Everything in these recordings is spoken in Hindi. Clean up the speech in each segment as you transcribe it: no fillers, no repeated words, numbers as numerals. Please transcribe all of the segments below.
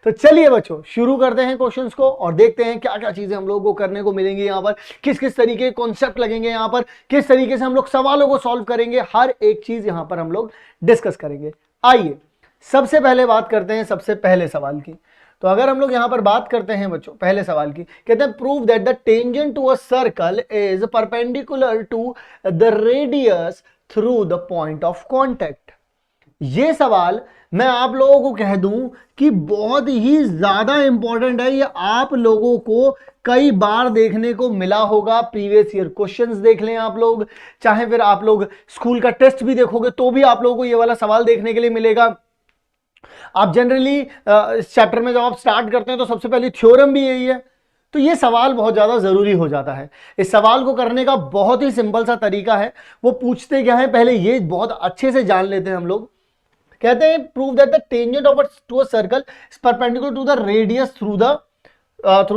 तो चलिए बच्चों शुरू करते हैं क्वेश्चंस को और देखते हैं क्या क्या चीजें हम लोगों को करने को मिलेंगी यहाँ पर, किस किस तरीके के कॉन्सेप्ट लगेंगे यहाँ पर, किस तरीके से हम लोग सवालों को सॉल्व करेंगे, हर एक चीज यहाँ पर हम लोग डिस्कस करेंगे। आइए सबसे पहले बात करते हैं सबसे पहले सवाल की। तो अगर हम लोग यहां पर बात करते हैं बच्चों पहले सवाल की, कहते हैं prove that the tangent to a circle is perpendicular to the radius through the point of contact. ये सवाल मैं आप लोगों को कह दूं कि बहुत ही ज्यादा इंपॉर्टेंट है। ये आप लोगों को कई बार देखने को मिला होगा, प्रीवियस ईयर क्वेश्चंस देख लें आप लोग, चाहे फिर आप लोग स्कूल का टेस्ट भी देखोगे तो भी आप लोगों को ये वाला सवाल देखने के लिए मिलेगा। आप जनरली इस चैप्टर में जब आप स्टार्ट करते हैं तो सबसे पहले थ्योरम भी यही है। तो ये सवाल बहुत ज्यादा जरूरी हो जाता है। इस सवाल को करने का बहुत ही सिंपल सा तरीका है। वो पूछते क्या है, पहले ये बहुत अच्छे से जान लेते हैं हम लोग। कहते हैं prove that the tangent of to a circle is perpendicular to the radius through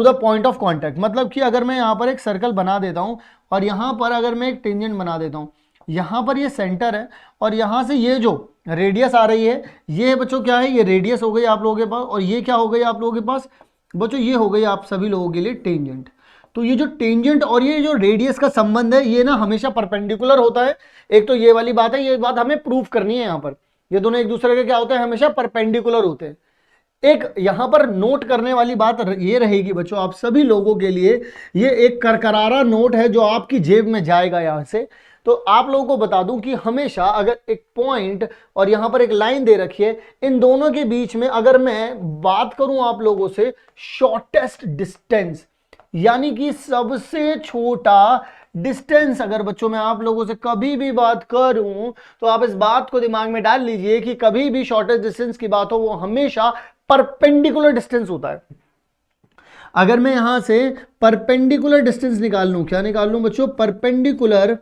the point of contact. मतलब कि अगर मैं यहां पर एक सर्कल बना देता हूं और यहां पर अगर मैं एक टेंजेंट बना देता हूं, यहां पर ये सेंटर है और यहां से ये जो रेडियस आ रही है, ये बच्चों क्या है, ये रेडियस हो गई आप लोगों के पास, और ये क्या हो गई आप लोगों के पास बच्चों, ये हो गई आप सभी लोगों के लिए टेंजेंट। तो ये जो टेंजेंट और ये जो रेडियस का संबंध है, ये ना हमेशा परपेंडिकुलर होता है। एक तो ये वाली बात है, ये बात हमें प्रूफ करनी है। यहाँ पर ये दोनों एक दूसरे के क्या होते हैं, हमेशा परपेंडिकुलर होते हैं। एक यहां पर नोट करने वाली बात ये रहेगी बच्चों आप सभी लोगों के लिए, ये एक करकरारा नोट है जो आपकी जेब में जाएगा यहां से। तो आप लोगों को बता दूं कि हमेशा अगर एक पॉइंट और यहां पर एक लाइन दे रखी है, इन दोनों के बीच में अगर मैं बात करूं आप लोगों से शॉर्टेस्ट डिस्टेंस, यानी कि सबसे छोटा डिस्टेंस, अगर बच्चों मैं आप लोगों से कभी भी बात करूं तो आप इस बात को दिमाग में डाल लीजिए कि कभी भी शॉर्टेस्ट डिस्टेंस की बात हो वो हमेशा परपेंडिकुलर डिस्टेंस होता है। अगर मैं यहां से परपेंडिकुलर डिस्टेंस निकाल लूं, क्या निकाल लूं बच्चों, परपेंडिकुलर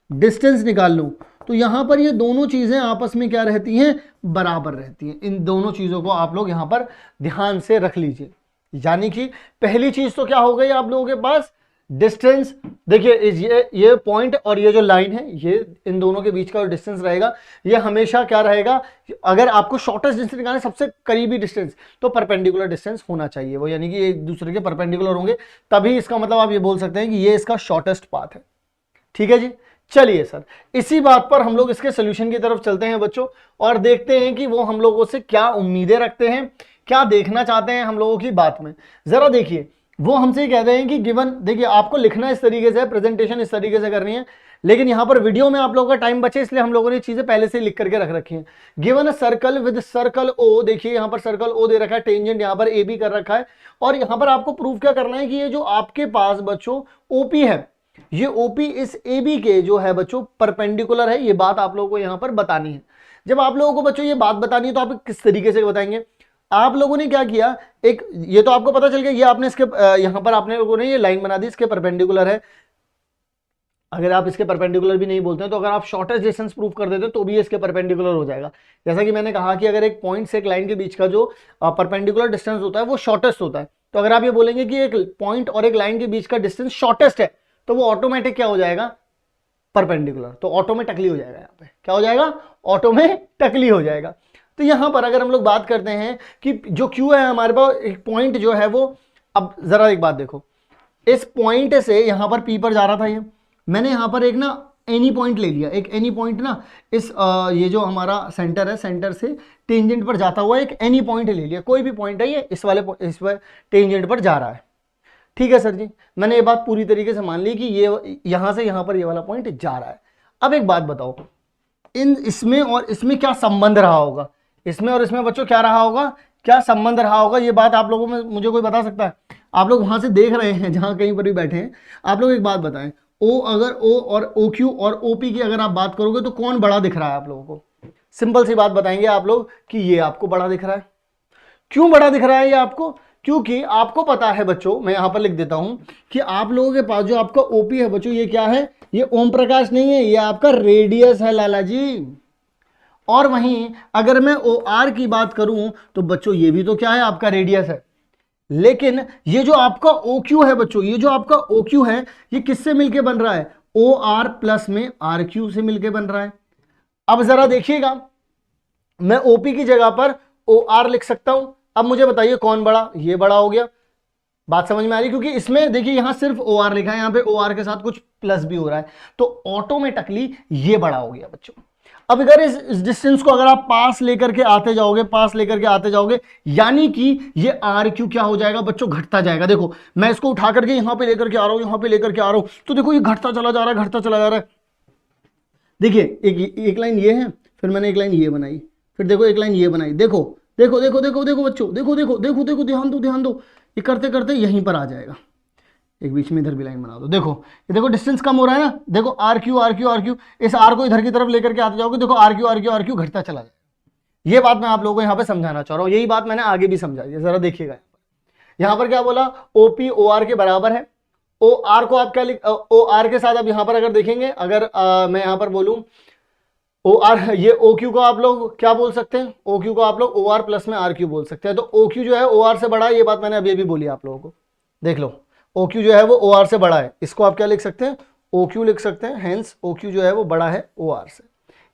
डिस्टेंस निकाल लूं, तो यहां पर ये दोनों चीजें आपस में क्या रहती हैं, बराबर रहती हैं। इन दोनों चीजों को आप लोग यहां पर ध्यान से रख लीजिए। यानी कि पहली चीज तो क्या हो गई आप लोगों के पास, डिस्टेंस। देखिए ये पॉइंट और ये जो लाइन है, ये इन दोनों के बीच का जो डिस्टेंस रहेगा ये हमेशा क्या रहेगा, अगर आपको शॉर्टेस्ट डिस्टेंस निकालना है, सबसे करीबी डिस्टेंस, तो परपेंडिकुलर डिस्टेंस होना चाहिए वो, यानी कि एक दूसरे के परपेंडिकुलर होंगे, तभी इसका मतलब आप ये बोल सकते हैं कि ये इसका शॉर्टेस्ट पाथ है। ठीक है जी, चलिए सर इसी बात पर हम लोग इसके सोल्यूशन की तरफ चलते हैं बच्चों और देखते हैं कि वो हम लोगों से क्या उम्मीदें रखते हैं, क्या देखना चाहते हैं हम लोगों की बात में। जरा देखिए, वो हमसे कहते हैं कि गिवन, देखिए आपको लिखना इस तरीके से, प्रेजेंटेशन इस तरीके से करनी है, लेकिन यहां पर वीडियो में आप लोगों का टाइम बचे इसलिए हम लोगों ने चीजें पहले से लिख करके रख रखी हैं। Given a circle with circle O, देखिए यहां पर सर्कल ओ दे रखा है, टेंजेंट यहां पर ए बी कर रखा है, और यहां पर आपको प्रूफ क्या करना है कि ये जो आपके पास बच्चों ओपी है, ये ओपी इस ए बी के जो है बच्चों परपेंडिकुलर है। ये बात आप लोगों को यहां पर बतानी है। जब आप लोगों को बच्चों ये बात बतानी है तो आप किस तरीके से बताएंगे, आप लोगों ने क्या किया, एक ये तो आपको पता चल गया, ये आपने इसके यहां पर आपने लोगों ने ये लाइन बना दी, इसके परपेंडिकुलर है। अगर आप इसके परपेंडिकुलर भी नहीं बोलते हैं तो अगर आप शॉर्टेस्ट डिस्टेंस प्रूव कर देते हो तो भी इसके परपेंडिकुलर हो जाएगा। जैसा कि मैंने कहा कि अगर एक पॉइंट से एक लाइन के बीच का जो परपेंडिकुलर डिस्टेंस होता है वो शॉर्टेस्ट होता है, तो अगर आप ये बोलेंगे कि एक पॉइंट और एक लाइन के बीच का डिस्टेंस शॉर्टेस्ट है तो वो ऑटोमेटिक क्या हो जाएगा, परपेंडिकुलर। तो ऑटोमेटिकली हो जाएगा, यहाँ पे क्या हो जाएगा, ऑटोमेटिकली हो जाएगा। तो यहां पर अगर हम लोग बात करते हैं कि जो क्यू है हमारे पास एक पॉइंट जो है वो, अब जरा एक बात देखो, इस पॉइंट से यहां पर पी पर जा रहा था, ये मैंने यहां पर एक ना एनी पॉइंट ले लिया, एक एनी पॉइंट ना इस ये जो हमारा सेंटर है, सेंटर से टेंजेंट पर जाता हुआ एक एनी पॉइंट ले लिया, कोई भी पॉइंट है ये इस पर टेंजेंट पर जा रहा है। ठीक है सर जी, मैंने ये बात पूरी तरीके से मान ली कि ये यहां से यहां पर ये वाला पॉइंट जा रहा है। अब एक बात बताओ, इसमें और इसमें क्या संबंध रहा होगा, इसमें और इसमें बच्चों क्या रहा होगा, क्या संबंध रहा होगा, ये बात आप लोगों में मुझे कोई बता सकता है? आप लोग वहां से देख रहे हैं जहां कहीं पर भी बैठे हैं, आप लोग एक बात बताएं, ओ अगर ओ और ओ क्यू और ओपी की अगर आप बात करोगे तो कौन बड़ा दिख रहा है आप लोगों को? सिंपल सी बात बताएंगे आप लोग कि ये आपको बड़ा दिख रहा है। क्यों बड़ा दिख रहा है ये आपको? क्योंकि आपको पता है बच्चों, मैं यहां पर लिख देता हूं कि आप लोगों के पास जो आपका ओपी है बच्चों, ये क्या है, ये ओम प्रकाश नहीं है, ये आपका रेडियस है लाला जी। और वहीं अगर मैं ओ आर की बात करूं तो बच्चों ये भी तो क्या है, आपका रेडियस है। लेकिन ये जो आपका ओ क्यू है बच्चों, ये जो आपका ओ क्यू है, ये किससे मिलके बन रहा है, ओ आर प्लस में आर क्यू से मिलके बन रहा है। अब जरा देखिएगा, मैं ओपी की जगह पर ओ आर लिख सकता हूं, अब मुझे बताइए कौन बड़ा, ये बड़ा हो गया। बात समझ में आ रही, क्योंकि इसमें देखिए यहां सिर्फ OR लिखा है, यहां पे OR के साथ कुछ प्लस भी हो रहा है, तो ऑटोमेटिकली ये बड़ा हो गया बच्चों। अब अगर इस डिस्टेंस को अगर आप पास लेकर के आते जाओगे, पास लेकर के आते जाओगे, यानी कि ये RQ क्या हो जाएगा बच्चों, घटता जाएगा। देखो मैं इसको उठा करके यहां पे लेकर के आ रहा हूं, यहां पे लेकर के आ रहा हूं, तो देखो ये घटता चला जा रहा है, घटता चला जा रहा है। देखिए एक लाइन ये है, फिर मैंने एक लाइन ये बनाई, फिर देखो एक लाइन ये बनाई, देखो देखो देखो देखो देखो बच्चों, देखो देखो देखो देखो, ध्यान दो ध्यान दो, ये करते करते यहीं पर आ जाएगा। एक बीच में इधर भी लाइन बना दो, देखो ये देखो डिस्टेंस कम हो रहा है ना, देखो RQ RQ RQ, इस R को इधर की तरफ लेकर के आते जाओगे, देखो RQ RQ RQ घटता चला जाएगा। ये बात मैं आप लोगों को यहाँ पे समझाना चाह रहा हूँ, यही बात मैंने आगे भी समझाई है, जरा देखिएगा। यहाँ पर क्या बोला, OP OR के बराबर है। OR को आप क्या लिख, OR के साथ आप यहाँ पर अगर देखेंगे, अगर मैं यहाँ पर बोलूँ OR, ये OQ को आप लोग क्या बोल सकते हैं, OQ को आप लोग OR प्लस में RQ बोल सकते हैं। तो OQ जो है OR से बड़ा है, ये बात मैंने अभी अभी बोली आप लोगों को, देख लो OQ जो है वो OR से बड़ा है, इसको आप क्या लिख सकते हैं, OQ लिख सकते हैं, हेंस OQ जो है वो बड़ा है OR से।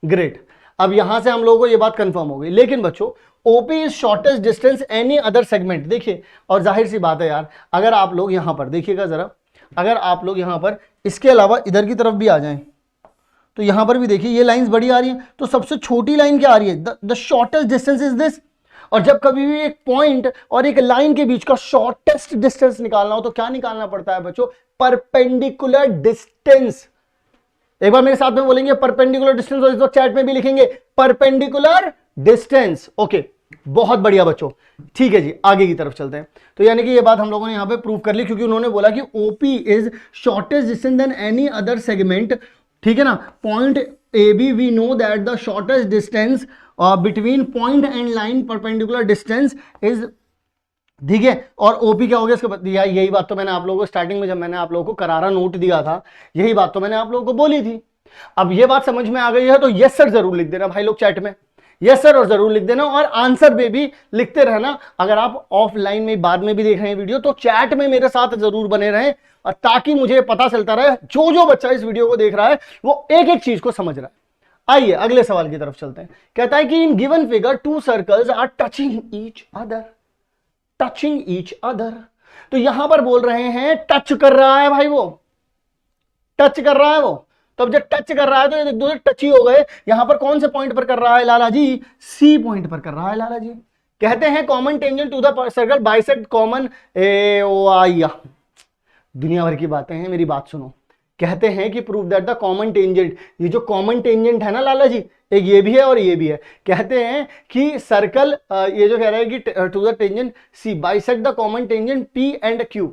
ग्रेट, अब यहां से हम लोगों को ये बात कंफर्म हो गई। लेकिन बच्चों OP is shortest distance any other segment, देखिए और जाहिर सी बात है यार, अगर आप लोग यहां पर देखिएगा जरा, अगर आप लोग यहां पर इसके अलावा इधर की तरफ भी आ जाएं, तो यहां पर भी देखिए ये लाइंस बड़ी आ रही है, तो सबसे छोटी लाइन क्या आ रही है, the shortest distance is this. और जब कभी भी एक पॉइंट और एक लाइन के बीच का शॉर्टेस्ट डिस्टेंस निकालना हो तो क्या निकालना पड़ता है बच्चों, परपेंडिकुलर डिस्टेंस। एक बार मेरे साथ में बोलेंगे परपेंडिकुलर डिस्टेंस, और इस वक्त चैट में भी लिखेंगे परपेंडिकुलर डिस्टेंस। ओके, बहुत बढ़िया बच्चों, ठीक है जी, आगे की तरफ चलते हैं। तो यानी कि ये बात हम लोगों ने यहां पे प्रूव कर ली, क्योंकि उन्होंने बोला कि OP is shortest distance than any other segment, ठीक है ना। Point AB we know that the shortest distance between point and line perpendicular distance is, ठीक है। और OP क्या हो गया इसके बाद, यही बात तो मैंने आप लोगों को स्टार्टिंग में जब मैंने आप लोगों को करारा नोट दिया था, यही बात तो मैंने आप लोगों को बोली थी। अब ये बात समझ में आ गई है तो यस सर जरूर लिख देना भाई लोग चैट में, यस सर और जरूर लिख देना, और आंसर में भी लिखते रहना। अगर आप ऑफलाइन में बाद में भी देख रहे हैं वीडियो, तो चैट में मेरे साथ जरूर बने रहें, और ताकि मुझे पता चलता रहे जो बच्चा इस वीडियो को देख रहा है वो एक एक चीज को समझ रहा है। आइए अगले सवाल की तरफ चलते हैं। कहता है कि in given figure 2 circles are touching each other, touching each other. तो यहां पर बोल रहे हैं टच कर रहा है भाई, वो टच कर रहा है वो। तो अब जब टच कर रहा है तो ये दोनों टच ही हो गए। यहां पर कौन से पॉइंट पर कर रहा है लाला जी, C पॉइंट पर कर रहा है लाला जी। कहते हैं common tangent to the circle bisect common AOI. दुनिया भर की बातें हैं, मेरी बात सुनो। कहते हैं कि prove that the common tangent, ये जो कॉमन टेंजेंट है ना लाला जी, एक ये भी है और ये भी है। कहते हैं कि सर्कल, ये जो कह रहा है कि to the tangent C bisect the common tangent P and Q,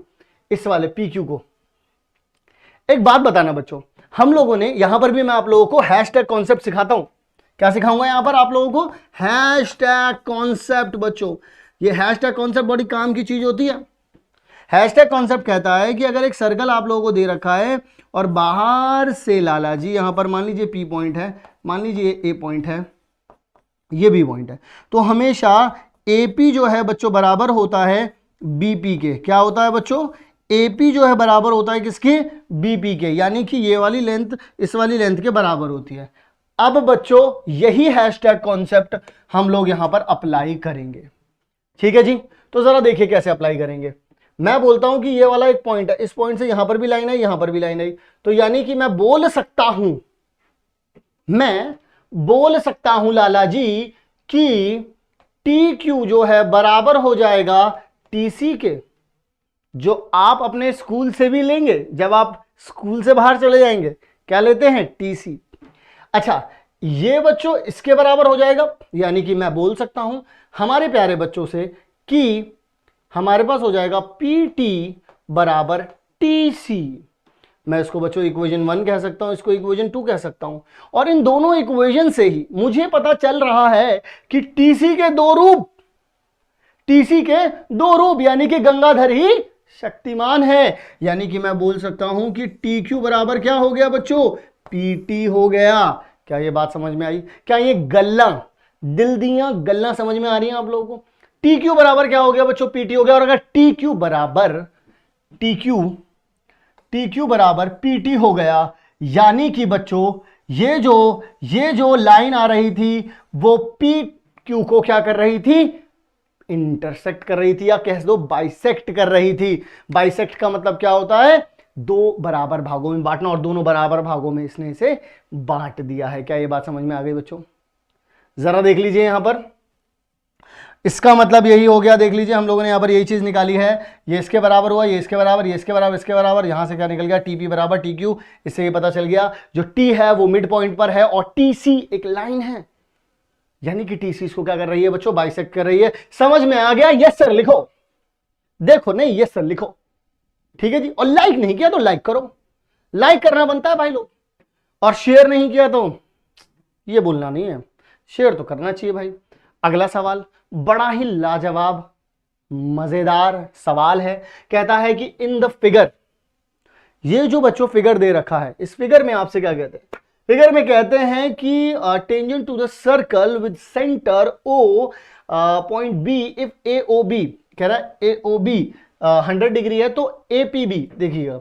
इस वाले PQ को। एक बात बताना बच्चों, हम लोगों ने यहां पर भी मैं आप लोगों को हैशटैग कॉन्सेप्ट सिखाता हूं। क्या सिखाऊंगा यहां पर आप लोगों को, हैशटैग कॉन्सेप्ट। बच्चों ये हैशटैग कॉन्सेप्ट बड़ी काम की चीज होती है। हैशटैग कॉन्सेप्ट कहता है कि अगर एक सर्कल आप लोगों को दे रखा है और बाहर से लाला जी यहां पर मान लीजिए P पॉइंट है, मान लीजिए A पॉइंट है, ये B पॉइंट है, तो हमेशा AP जो है बच्चों बराबर होता है BP के। क्या होता है बच्चों, AP जो है बराबर होता है किसके, BP के, यानी कि ये वाली लेंथ इस वाली लेंथ के बराबर होती है। अब बच्चों यही हैशटैग कॉन्सेप्ट हम लोग यहां पर अप्लाई करेंगे, ठीक है जी। तो जरा देखिए कैसे अप्लाई करेंगे। मैं बोलता हूं कि ये वाला एक पॉइंट है, इस पॉइंट से यहां पर भी लाइन है, यहां पर भी लाइन है, तो यानी कि मैं बोल सकता हूं लाला जी कि TQ जो है बराबर हो जाएगा TC के, जो आप अपने स्कूल से भी लेंगे जब आप स्कूल से बाहर चले जाएंगे। क्या लेते हैं, TC। अच्छा, ये बच्चों इसके बराबर हो जाएगा, यानी कि मैं बोल सकता हूं हमारे प्यारे बच्चों से कि हमारे पास हो जाएगा PT बराबर TC। मैं इसको बच्चों इक्वेशन 1 कह सकता हूं, इसको इक्वेशन 2 कह सकता हूं, और इन दोनों इक्वेशन से ही मुझे पता चल रहा है कि TC के दो रूप यानी कि गंगाधर ही शक्तिमान है। यानी कि मैं बोल सकता हूं कि TQ बराबर क्या हो गया बच्चों, PT हो गया। क्या ये बात समझ में आई, क्या ये गल्ला दिल दियां गल्ला समझ में आ रही हैं आप लोगों को। TQ बराबर क्या हो गया बच्चों, PT हो गया। और अगर TQ बराबर PT हो गया, यानी कि बच्चों ये जो लाइन आ रही थी वो PQ को क्या कर रही थी, इंटरसेक्ट कर रही थी, या कह दो बाइसेक्ट कर रही थी। बाइसेक्ट का मतलब क्या होता है, दो बराबर भागों में बांटना, और दोनों बराबर भागों में इसने इसे बांट दिया है। क्या ये बात समझ में आ गई बच्चों? जरा देख लीजिए यहां पर, इसका मतलब यही हो गया। देख लीजिए हम लोगों ने यहां पर यही चीज निकाली है, ये इसके बराबर हुआ, ये इसके बराबर, ये इसके बराबर, इसके बराबर, यहां से क्या निकल गया, टीपी बराबर टी क्यू। इससे ये पता चल गया जो टी है वो मिड पॉइंट पर है और टीसी एक लाइन है, यानी कि टीसी इसको क्या कर रही है बच्चों, बाइसेक्ट कर रही है। समझ में आ गया? यस सर लिखो, देखो नहीं यस सर लिखो, ठीक है जी। और लाइक नहीं किया तो लाइक करो, लाइक करना बनता है भाई लोग, और शेयर नहीं किया तो ये बोलना नहीं है, शेयर तो करना चाहिए भाई। अगला सवाल बड़ा ही लाजवाब मजेदार सवाल है, कहता है कि इन द फिगर, ये जो बच्चों फिगर दे रखा है, इस फिगर में आपसे क्या कहते हैं, फिगर में कहते हैं कि tangent to the circle with centre O point B if A O B, कह रहा है ए ओ बी 100 डिग्री है, तो ए पी बी, देखिएगा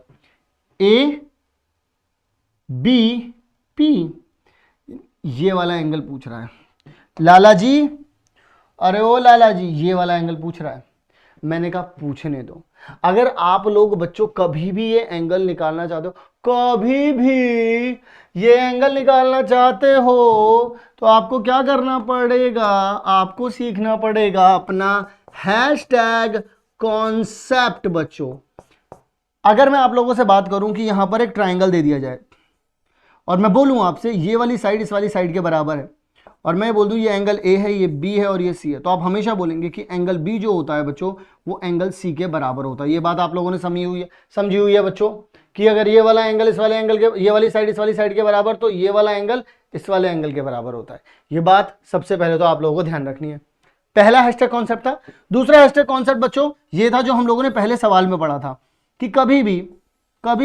ए बी पी, ये वाला एंगल पूछ रहा है लाला जी, अरे ओ लाला जी ये वाला एंगल पूछ रहा है। मैंने कहा पूछने दो। अगर आप लोग बच्चों कभी भी ये एंगल निकालना चाहते हो, कभी भी ये एंगल निकालना चाहते हो, तो आपको क्या करना पड़ेगा, आपको सीखना पड़ेगा अपना हैशटैग कॉन्सेप्ट बच्चों। अगर मैं आप लोगों से बात करूं कि यहां पर एक ट्राइंगल दे दिया जाए और मैं बोलूं आपसे ये वाली साइड इस वाली साइड के बराबर है, और मैं बोल दूं ये एंगल ए है, ये बी है और ये सी है, तो आप हमेशा बोलेंगे कि एंगल बी जो होता है बच्चों वो एंगल सी के बराबर होता है। ये बात आप लोगों ने समझी हुई है बच्चों, कि अगर ये वाला एंगल इस वाले एंगल के, ये वाली साइड इस वाली साइड के बराबर, तो ये वाला एंगल इस वाले एंगल के बराबर होता है। ये बात सबसे पहले तो आप लोगों को ध्यान रखनी है। पहला हैशटैग कॉन्सेप्ट था। दूसरा हैशटैग कॉन्सेप्ट बच्चों ये था जो हम लोगों ने पहले सवाल में पढ़ा था, कि कभी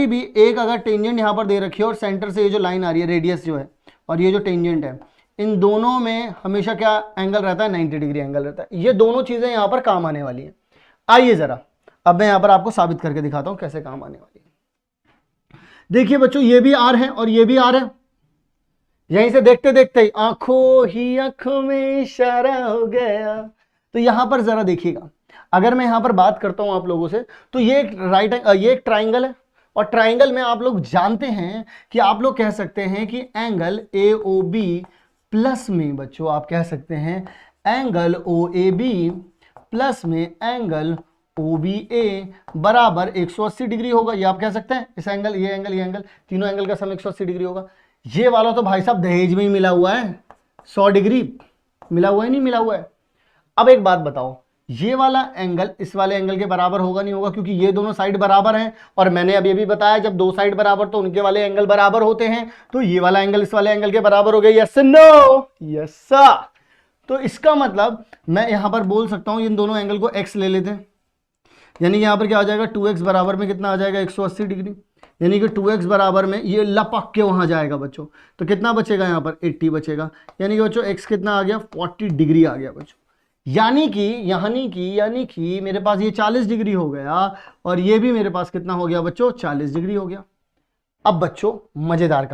भी एक अगर टेंजेंट यहां पर दे रखी है और सेंटर से ये जो लाइन आ रही है, रेडियस जो है, और ये जो टेंजेंट है, इन दोनों में हमेशा क्या एंगल रहता है, 90 डिग्री एंगल रहता है। ये दोनों चीजें यहां पर काम आने वाली हैं। आइए जरा अब मैं यहां पर आपको साबित करके दिखाता हूं कैसे काम आने वाली है। देखिए बच्चों ये भी आर है और ये भी आर है, यहीं से देखते देखते ही आंखों ही आंखों में इशारा हो गया। तो यहां पर जरा देखिएगा, अगर मैं यहां पर बात करता हूं आप लोगों से, तो ये एक ट्राइंगल है, और ट्राइंगल में आप लोग जानते हैं कि आप लोग कह सकते हैं कि angle A O B plus में बच्चों आप कह सकते हैं angle O A B plus में एंगल ओ बी ए बराबर 180 डिग्री होगा। ये आप कह सकते हैं, इस एंगल, ये एंगल, ये एंगल, तीनों एंगल का सम 180 डिग्री होगा। ये वाला तो भाई साहब दहेज में ही मिला हुआ है, 100 डिग्री मिला हुआ है, नहीं मिला हुआ है। अब एक बात बताओ, ये वाला एंगल इस वाले एंगल के बराबर होगा नहीं होगा, क्योंकि ये दोनों साइड बराबर हैं, और मैंने अभी भी बताया जब दो साइड बराबर तो उनके वाले एंगल बराबर होते हैं, तो ये वाला एंगल इस वाले एंगल के बराबर हो गया। Yes no, yes sir. तो इसका मतलब मैं यहां पर बोल सकता हूं इन दोनों एंगल को x ले लेते हैं, यानी कि यहां पर क्या आ जाएगा, 2x बराबर में कितना आ जाएगा, 180 डिग्री, यानी कि 2x बराबर में ये लपक के वहां जाएगा बच्चों, तो कितना बचेगा यहाँ पर 80 बचेगा, यानी कि बच्चों x कितना आ गया, 40 डिग्री आ गया बच्चों। यानी कि मेरे पास ये 40 डिग्री हो गया, और ये भी मेरे पास कितना हो गया बच्चों, 40 डिग्री हो गया। अब बच्चों मजेदार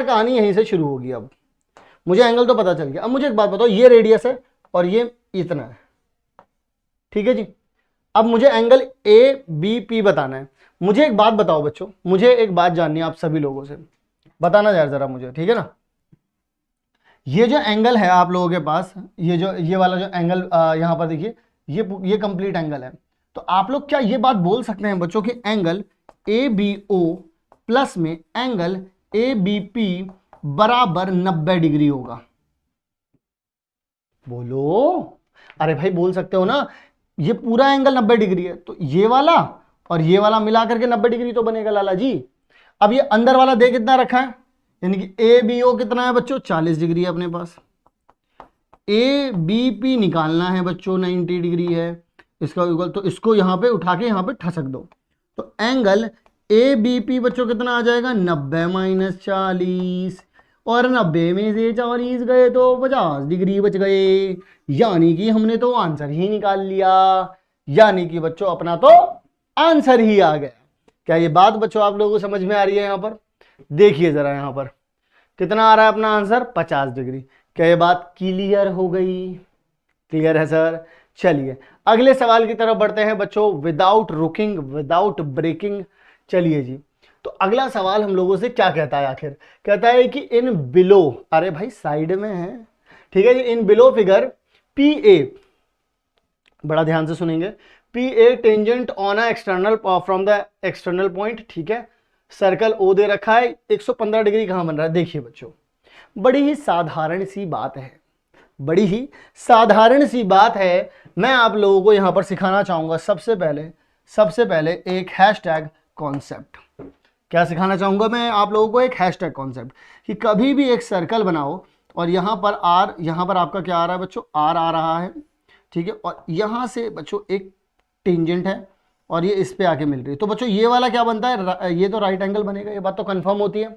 कहानी यहीं से शुरू होगी। अब मुझे एंगल तो पता चल गया, अब मुझे एक बात बताओ, ये रेडियस है और ये इतना है, ठीक है जी। अब मुझे एंगल ए बी पी बताना है। मुझे एक बात बताओ बच्चों, मुझे एक बात जाननी है आप सभी लोगों से, बताना यार जरा मुझे, ठीक है ना। ये जो एंगल है आप लोगों के पास, ये वाला जो एंगल यहां पर देखिए, ये कंप्लीट एंगल है, तो आप लोग क्या ये बात बोल सकते हैं बच्चों कि angle A B O plus में एंगल ए बी पी बराबर 90 डिग्री होगा? बोलो, अरे भाई बोल सकते हो ना, ये पूरा एंगल 90 डिग्री है, तो ये वाला और ये वाला मिला करके 90 डिग्री तो बनेगा लाला जी। अब ये अंदर वाला दे कितना रखा है, यानी कि ए बी ओ कितना है बच्चों, 40 डिग्री है अपने पास। ए बी पी निकालना है बच्चों, 90 डिग्री है इसका इक्वल, तो इसको यहां पे उठा के यहां पे ठसक दो, तो एंगल ए बी पी बच्चों कितना आ जाएगा, 90 माइनस 40, और 90 में से 40 गए तो 50 डिग्री बच गए, यानी कि हमने तो आंसर ही निकाल लिया, यानी कि बच्चों अपना तो आंसर ही आ गया। क्या ये बात बच्चों आप लोगों को समझ में आ रही है? यहां पर देखिए जरा, यहां पर कितना आ रहा है अपना आंसर, 50 डिग्री। क्या ये बात क्लियर हो गई? क्लियर है सर? चलिए अगले सवाल की तरफ बढ़ते हैं बच्चों, विदाउट रुकिंग विदाउट ब्रेकिंग। चलिए जी, तो अगला सवाल हम लोगों से क्या कहता है आखिर? कहता है कि इन बिलो, अरे भाई साइड में है, ठीक है जी, in below figure P A, बड़ा ध्यान से सुनेंगे, P A tangent on external from the external point, ठीक है, सर्कल ओ दे रखा है, 115 डिग्री कहां बन रहा है? देखिए बच्चों, बड़ी ही साधारण सी बात है, बड़ी ही साधारण सी बात है। मैं आप लोगों को यहां पर सिखाना चाहूंगा सबसे पहले एक हैशटैग कॉन्सेप्ट। क्या सिखाना चाहूंगा मैं आप लोगों को? एक हैशटैग कॉन्सेप्ट, कि कभी भी एक सर्कल बनाओ और यहां पर आर, यहां पर आपका क्या आ रहा है बच्चों? आर आ रहा है, ठीक है, और यहां से बच्चों एक टेंजेंट है और ये इस पे आके मिल रही है, तो बच्चों ये वाला क्या बनता है? ये तो राइट एंगल बनेगा, ये बात तो कंफर्म होती है।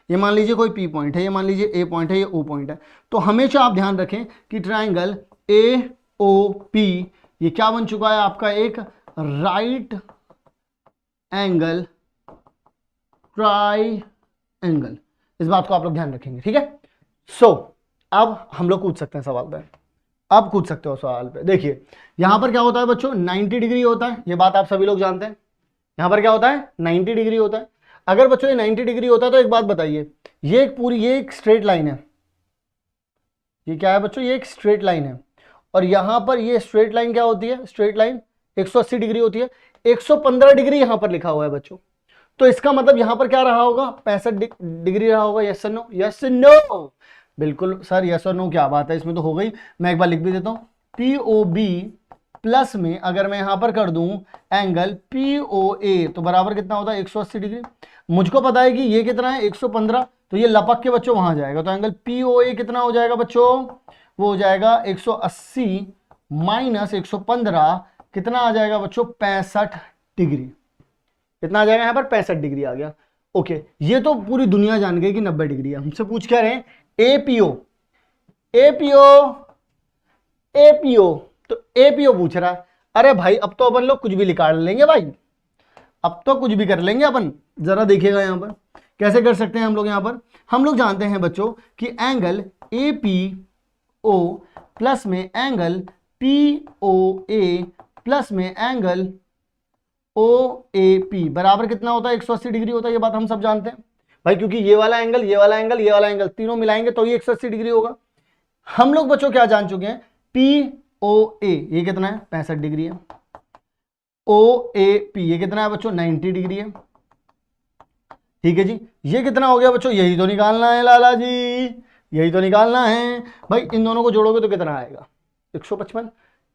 ये मान लीजिए कोई पी पॉइंट है, ये मान लीजिए ए पॉइंट है, ये ओ पॉइंट है, तो हमेशा आप ध्यान रखें कि ट्राइंगल ए ओ पी ये क्या बन चुका है आपका? एक राइट एंगल ट्राइंगल। इस बात को आप लोग ध्यान रखेंगे, ठीक है? सो अब हम लोग कूद सकते हैं सवाल पे, अब कूद सकते हो सवाल पे। देखिए यहां पर क्या होता है बच्चों? 90 डिग्री होता है, ये बात आप सभी लोग जानते हैं। यहां पर क्या होता है? 90 डिग्री होता है। अगर बच्चों ये 90 डिग्री होता है तो एक बात बताइए, ये एक पूरी, ये एक स्ट्रेट लाइन है, ये क्या है बच्चों? ये एक स्ट्रेट लाइन है, और यहां पर ये स्ट्रेट लाइन क्या होती है? स्ट्रेट लाइन 180 डिग्री होती है, 115 डिग्री यहां पर लिखा हुआ है बच्चों, तो इसका मतलब यहां पर क्या रहा होगा? 65 डिग्री रहा होगा। यस और नो? Yes no? बिल्कुल सर, यस और नो क्या बात है, इसमें तो हो गई। मैं एक बार लिख भी देता हूं, पी ओ बी प्लस में अगर मैं यहां पर कर दूं एंगल पी ओ ए, तो बराबर कितना होता है? 180 डिग्री। मुझको पता है कि ये कितना है? 115, तो ये लपक के बच्चों वहां जाएगा, तो एंगल पी ओ ए कितना हो जाएगा बच्चों? वो हो जाएगा 180 माइनस 115, कितना आ जाएगा बच्चों? 65 डिग्री। कितना आ जाएगा यहां पर? 65 डिग्री आ गया। ओके, ये तो पूरी दुनिया जान गई कि 90 डिग्री है। हमसे पूछ क्या रहे हैं? एपीओ, एपीओ, एपीओ, तो एपीओ पूछ रहा है। अरे भाई अब तो अपन लोग कुछ भी निकाल लेंगे भाई, अब तो कुछ भी कर लेंगे अपन। जरा देखिएगा यहां पर कैसे कर सकते हैं हम लोग। यहां पर हम लोग जानते हैं बच्चों कि एंगल एपीओ प्लस में एंगल पीओए प्लस में एंगल ओ ए पी बराबर कितना होता है? 180 डिग्री होता है। ये बात हम सब जानते हैं भाई, क्योंकि ये वाला एंगल, ये वाला एंगल, ये वाला एंगल तीनों मिलाएंगे तो ये 180 डिग्री होगा। हम लोग बच्चों क्या जान चुके हैं? पी ओ ए ये कितना है? 65 डिग्री है। ओ ए पी ये कितना है बच्चों? 90 डिग्री है। ठीक है जी, ये कितना हो गया बच्चों? यही तो निकालना है लाला जी, यही तो निकालना है भाई। इन दोनों को जोड़ोगे तो कितना आएगा? 155,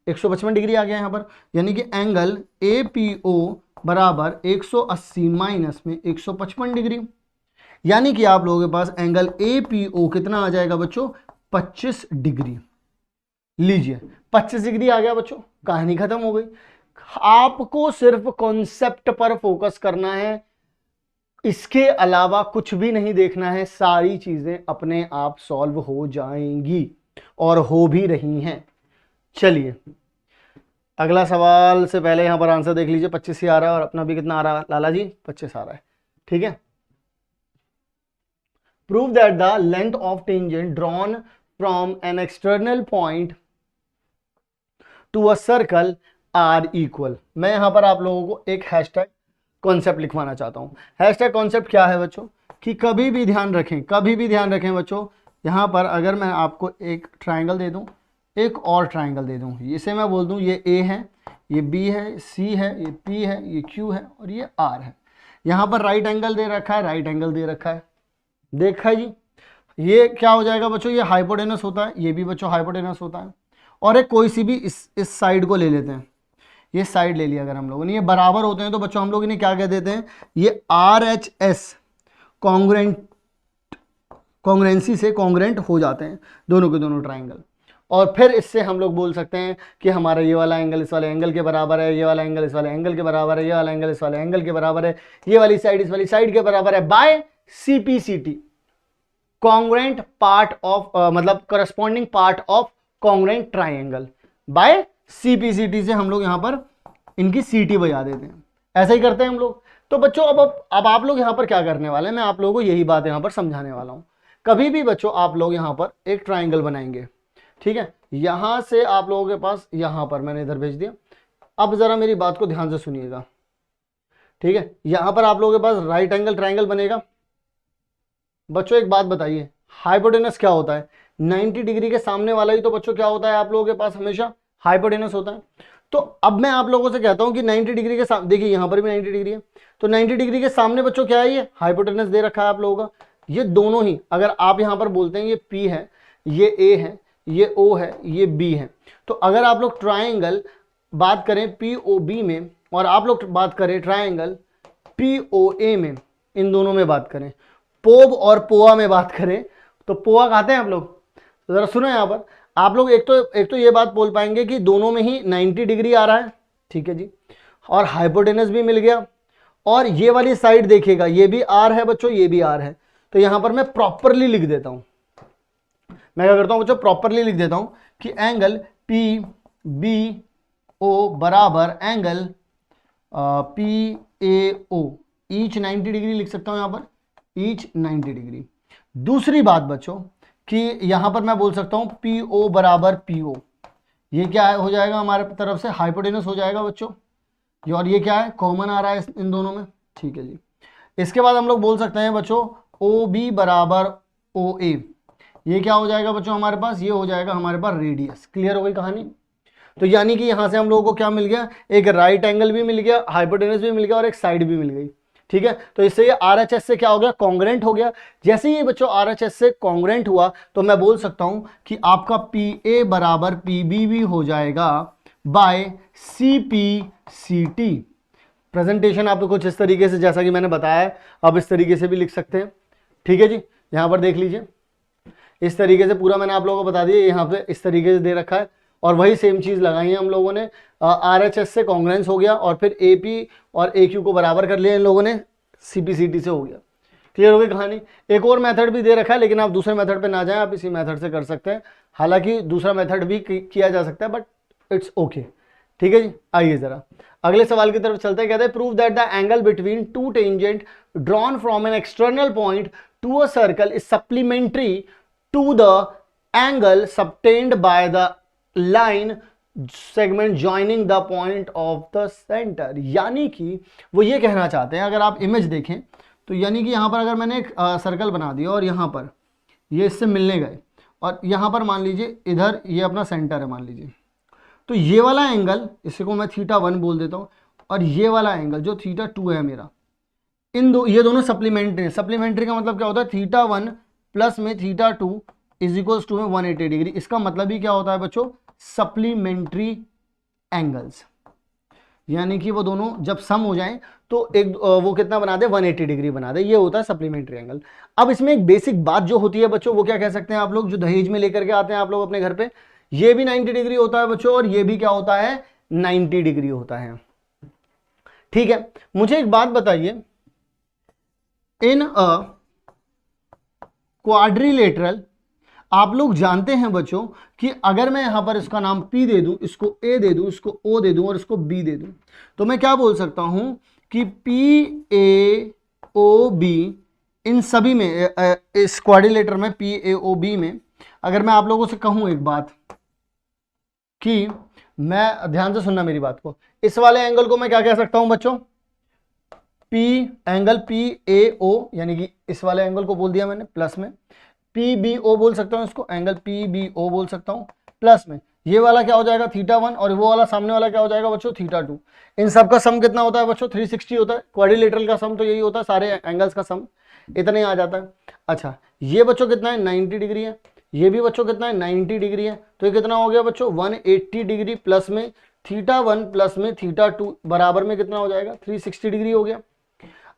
155 डिग्री आ गया यहाँ पर, यानी कि एंगल ए पी ओ बराबर 180 माइनस में 155 डिग्री, यानी कि आप लोगों के पास एंगल ए पी ओ कितना आ जाएगा बच्चों? 25 डिग्री। लीजिए 25 डिग्री आ गया बच्चों, कहानी खत्म हो गई। आपको सिर्फ कॉन्सेप्ट पर फोकस करना है, इसके अलावा कुछ भी नहीं देखना है। सारी चीजें अपने आप सॉल्व हो जाएंगी और हो भी रही हैं। चलिए अगला सवाल से पहले यहां पर आंसर देख लीजिए। 25 ही आ रहा है और अपना भी कितना आ रहा है लाला जी? 25 आ रहा है, ठीक है। Prove that the length of tangent drawn from an external point to a circle are equal. मैं यहां पर आप लोगों को एक हैशटैग कॉन्सेप्ट लिखवाना चाहता हूं। हैशटैग कॉन्सेप्ट क्या है बच्चों? कि कभी भी ध्यान रखें, कभी भी ध्यान रखें बच्चों, यहां पर अगर मैं आपको एक ट्राइंगल दे दूं, एक और ट्राइंगल दे दूं, इसे मैं बोल दूं ये ए है, ये बी है, सी है, ये पी है, ये क्यू है और ये आर है। यहां पर राइट एंगल दे रखा है, राइट एंगल दे रखा है, देखा है जी। ये क्या हो जाएगा बच्चों? ये हाइपोटेनस होता है, ये भी बच्चों हाइपोटेनस होता है। और एक कोई सी भी इस साइड को ले लेते हैं, ये साइड ले लिया अगर हम लोगों ने, ये बराबर होते हैं तो बच्चों हम लोग इन्हें क्या कह देते हैं? ये आर एच एस कॉन्ग्रेंसी से कॉन्ग्रेंट हो जाते हैं दोनों के दोनों ट्राइंगल। और फिर इससे हम लोग बोल सकते हैं कि हमारा ये वाला एंगल इस वाले एंगल के बराबर है, ये वाला एंगल इस वाले एंगल के बराबर है, ये वाला एंगल इस वाले एंगल के बराबर है, ये वाली साइड इस वाली साइड के बराबर है, by CPCT, congruent part of, मतलब corresponding part of congruent triangle. By CPCT से हम लोग यहां पर इनकी सीटी बजा देते हैं, ऐसा ही करते हैं हम लोग। तो बच्चों अब आप लोग यहां पर क्या करने वाले हैं? मैं आप लोगों को यही बात यहां पर समझाने वाला हूं। कभी भी बच्चों आप लोग यहां पर एक ट्राइंगल बनाएंगे, ठीक है, यहां से आप लोगों के पास यहां पर मैंने इधर भेज दिया। अब जरा मेरी बात को ध्यान से सुनिएगा, ठीक है। यहां पर आप लोगों के पास राइट एंगल ट्रायंगल बनेगा। बच्चों एक बात बताइए, हाइपोटेनस क्या होता है? 90 डिग्री के सामने वाला ही तो बच्चों क्या होता है आप लोगों के पास? हमेशा हाइपोटेनस होता है। तो अब मैं आप लोगों से कहता हूं कि 90 डिग्री के सामने, देखिए यहां पर भी 90 डिग्री है, तो 90 डिग्री के सामने बच्चों क्या है? ये हाइपोटेनस दे रखा है आप लोगों का। ये दोनों ही, अगर आप यहां पर बोलते हैं ये P है, ये A है, ये O है, ये B है, तो अगर आप लोग ट्राइंगल बात करें POB में और आप लोग बात करें ट्राइंगल POA में, इन दोनों में बात करें, पोब और पोआ में बात करें, तो पोआ खाते हैं आप लोग? तो जरा सुनो यहां पर आप लोग, एक तो ये बात बोल पाएंगे कि दोनों में ही 90 डिग्री आ रहा है, ठीक है जी, और हाइपोटेनस भी मिल गया, और ये वाली साइड देखिएगा ये भी आर है बच्चों, ये भी आर है। तो यहां पर मैं प्रॉपरली लिख देता हूं, मैं क्या करता हूं बच्चों? प्रॉपरली लिख देता हूं कि एंगल PBO बराबर एंगल PAO, ईच 90 डिग्री लिख सकता हूं यहां पर, ईच 90 डिग्री। दूसरी बात बच्चों कि यहां पर मैं बोल सकता हूं PO बराबर PO, ये क्या है हो जाएगा हमारे तरफ से? हाइपोटेनस हो जाएगा बच्चों, और ये क्या है? कॉमन आ रहा है इन दोनों में, ठीक है जी। इसके बाद हम लोग बोल सकते हैं बच्चों OB बराबर OA, ये क्या हो जाएगा बच्चों हमारे पास? ये हो जाएगा हमारे पास रेडियस। क्लियर हो गई कहानी? तो यानी कि यहां से हम लोगों को क्या मिल गया? एक राइट एंगल भी मिल गया, हाइपोटेनस भी मिल गया, और एक साइड भी मिल गई, ठीक है। तो इससे ये RHS से क्या हो गया? कॉन्ग्रेंट हो गया। जैसे ही ये बच्चों RHS से कॉन्ग्रेंट हुआ तो मैं बोल सकता हूं कि आपका PA बराबर PB भी हो जाएगा बाय CPCT। प्रेजेंटेशन आपको कुछ इस तरीके से, जैसा कि मैंने बताया, आप इस तरीके से भी लिख सकते हैं, ठीक है जी। यहां पर देख लीजिए, इस तरीके से पूरा मैंने आप लोगों को बता दिया, यहाँ पे इस तरीके से दे रखा है, और वही सेम चीज लगाई है हम लोगों ने। RHS से कॉन्ग्रेंस हो गया, और फिर AP और AQ को बराबर कर लिया इन लोगों ने, CPCT से हो गया। क्लियर हो गई कहानी? एक और मेथड भी दे रखा है, लेकिन आप दूसरे मेथड पे ना जाएं, आप इसी मेथड से कर सकते हैं। हालांकि दूसरा मेथड भी किया जा सकता है, बट इट्स ओके, ठीक है जी। आइए जरा अगले सवाल की तरफ चलते हैं। कहते हैं prove that the angle between two tangents drawn from an external point to a circle is supplementary to the angle subtended by the line segment joining the point of the centre. यानी कि वो ये कहना चाहते हैं, अगर आप इमेज देखें तो यानी कि यहां पर अगर मैंने एक सर्कल बना दिया और यहां पर ये इससे मिलने गए, और यहां पर मान लीजिए इधर ये अपना सेंटर है मान लीजिए, तो ये वाला एंगल, इसी को मैं θ1 बोल देता हूं, और ये वाला एंगल जो θ2 है मेरा, ये दोनों सप्लीमेंट्री है। सप्लीमेंट्री का मतलब क्या होता है? θ1 प्लस में θ2 इज इक्वल्स टू में 180 डिग्री। इसका मतलब ही क्या होता है बच्चों? सप्लीमेंट्री एंगल्स, यानी कि वो दोनों जब सम हो जाएं तो एक वो कितना बना दे? 180 डिग्री बना दे। ये होता है सप्लीमेंट्री एंगल। अब इसमें एक बेसिक बात जो होती है बच्चों, वो क्या कह सकते हैं आप लोग, जो दहेज में लेकर के आते हैं आप लोग अपने घर पे, ये भी 90 डिग्री होता है बच्चों, और ये भी क्या होता है? 90 डिग्री होता है, ठीक है। मुझे एक बात बताइए, इन अ क्वाड्रिलेटरल, आप लोग जानते हैं बच्चों कि अगर मैं यहां पर इसका नाम P दे दूं, इसको A दे दूं, इसको O दे दूं और इसको B दे दूं, तो मैं क्या बोल सकता हूं कि PAOB इन सभी में, इस क्वाड्रिलेटर में PAOB में, अगर मैं आप लोगों से कहूं एक बात कि मैं, ध्यान से सुनना मेरी बात को, इस वाले एंगल को मैं क्या कह सकता हूं बच्चों? एंगल PAO, यानी कि इस वाले एंगल को बोल दिया मैंने प्लस में, PBO बोल सकता हूं इसको, एंगल PBO बोल सकता हूं प्लस में, ये वाला क्या हो जाएगा? θ1, और वो वाला सामने वाला क्या हो जाएगा बच्चों? θ2। इन सब का सम कितना होता है बच्चों? 360 होता है। क्वाड्रिलेटरल का सम तो यही होता है, सारे एंगल्स का सम इतना ही आ जाता है। अच्छा, ये बच्चों कितना है? 90 डिग्री है। ये भी बच्चों कितना है? 90 डिग्री है। तो ये कितना हो गया बच्चों? 180 डिग्री प्लस में θ1 प्लस में θ2 बराबर में कितना हो जाएगा? 360 डिग्री हो गया।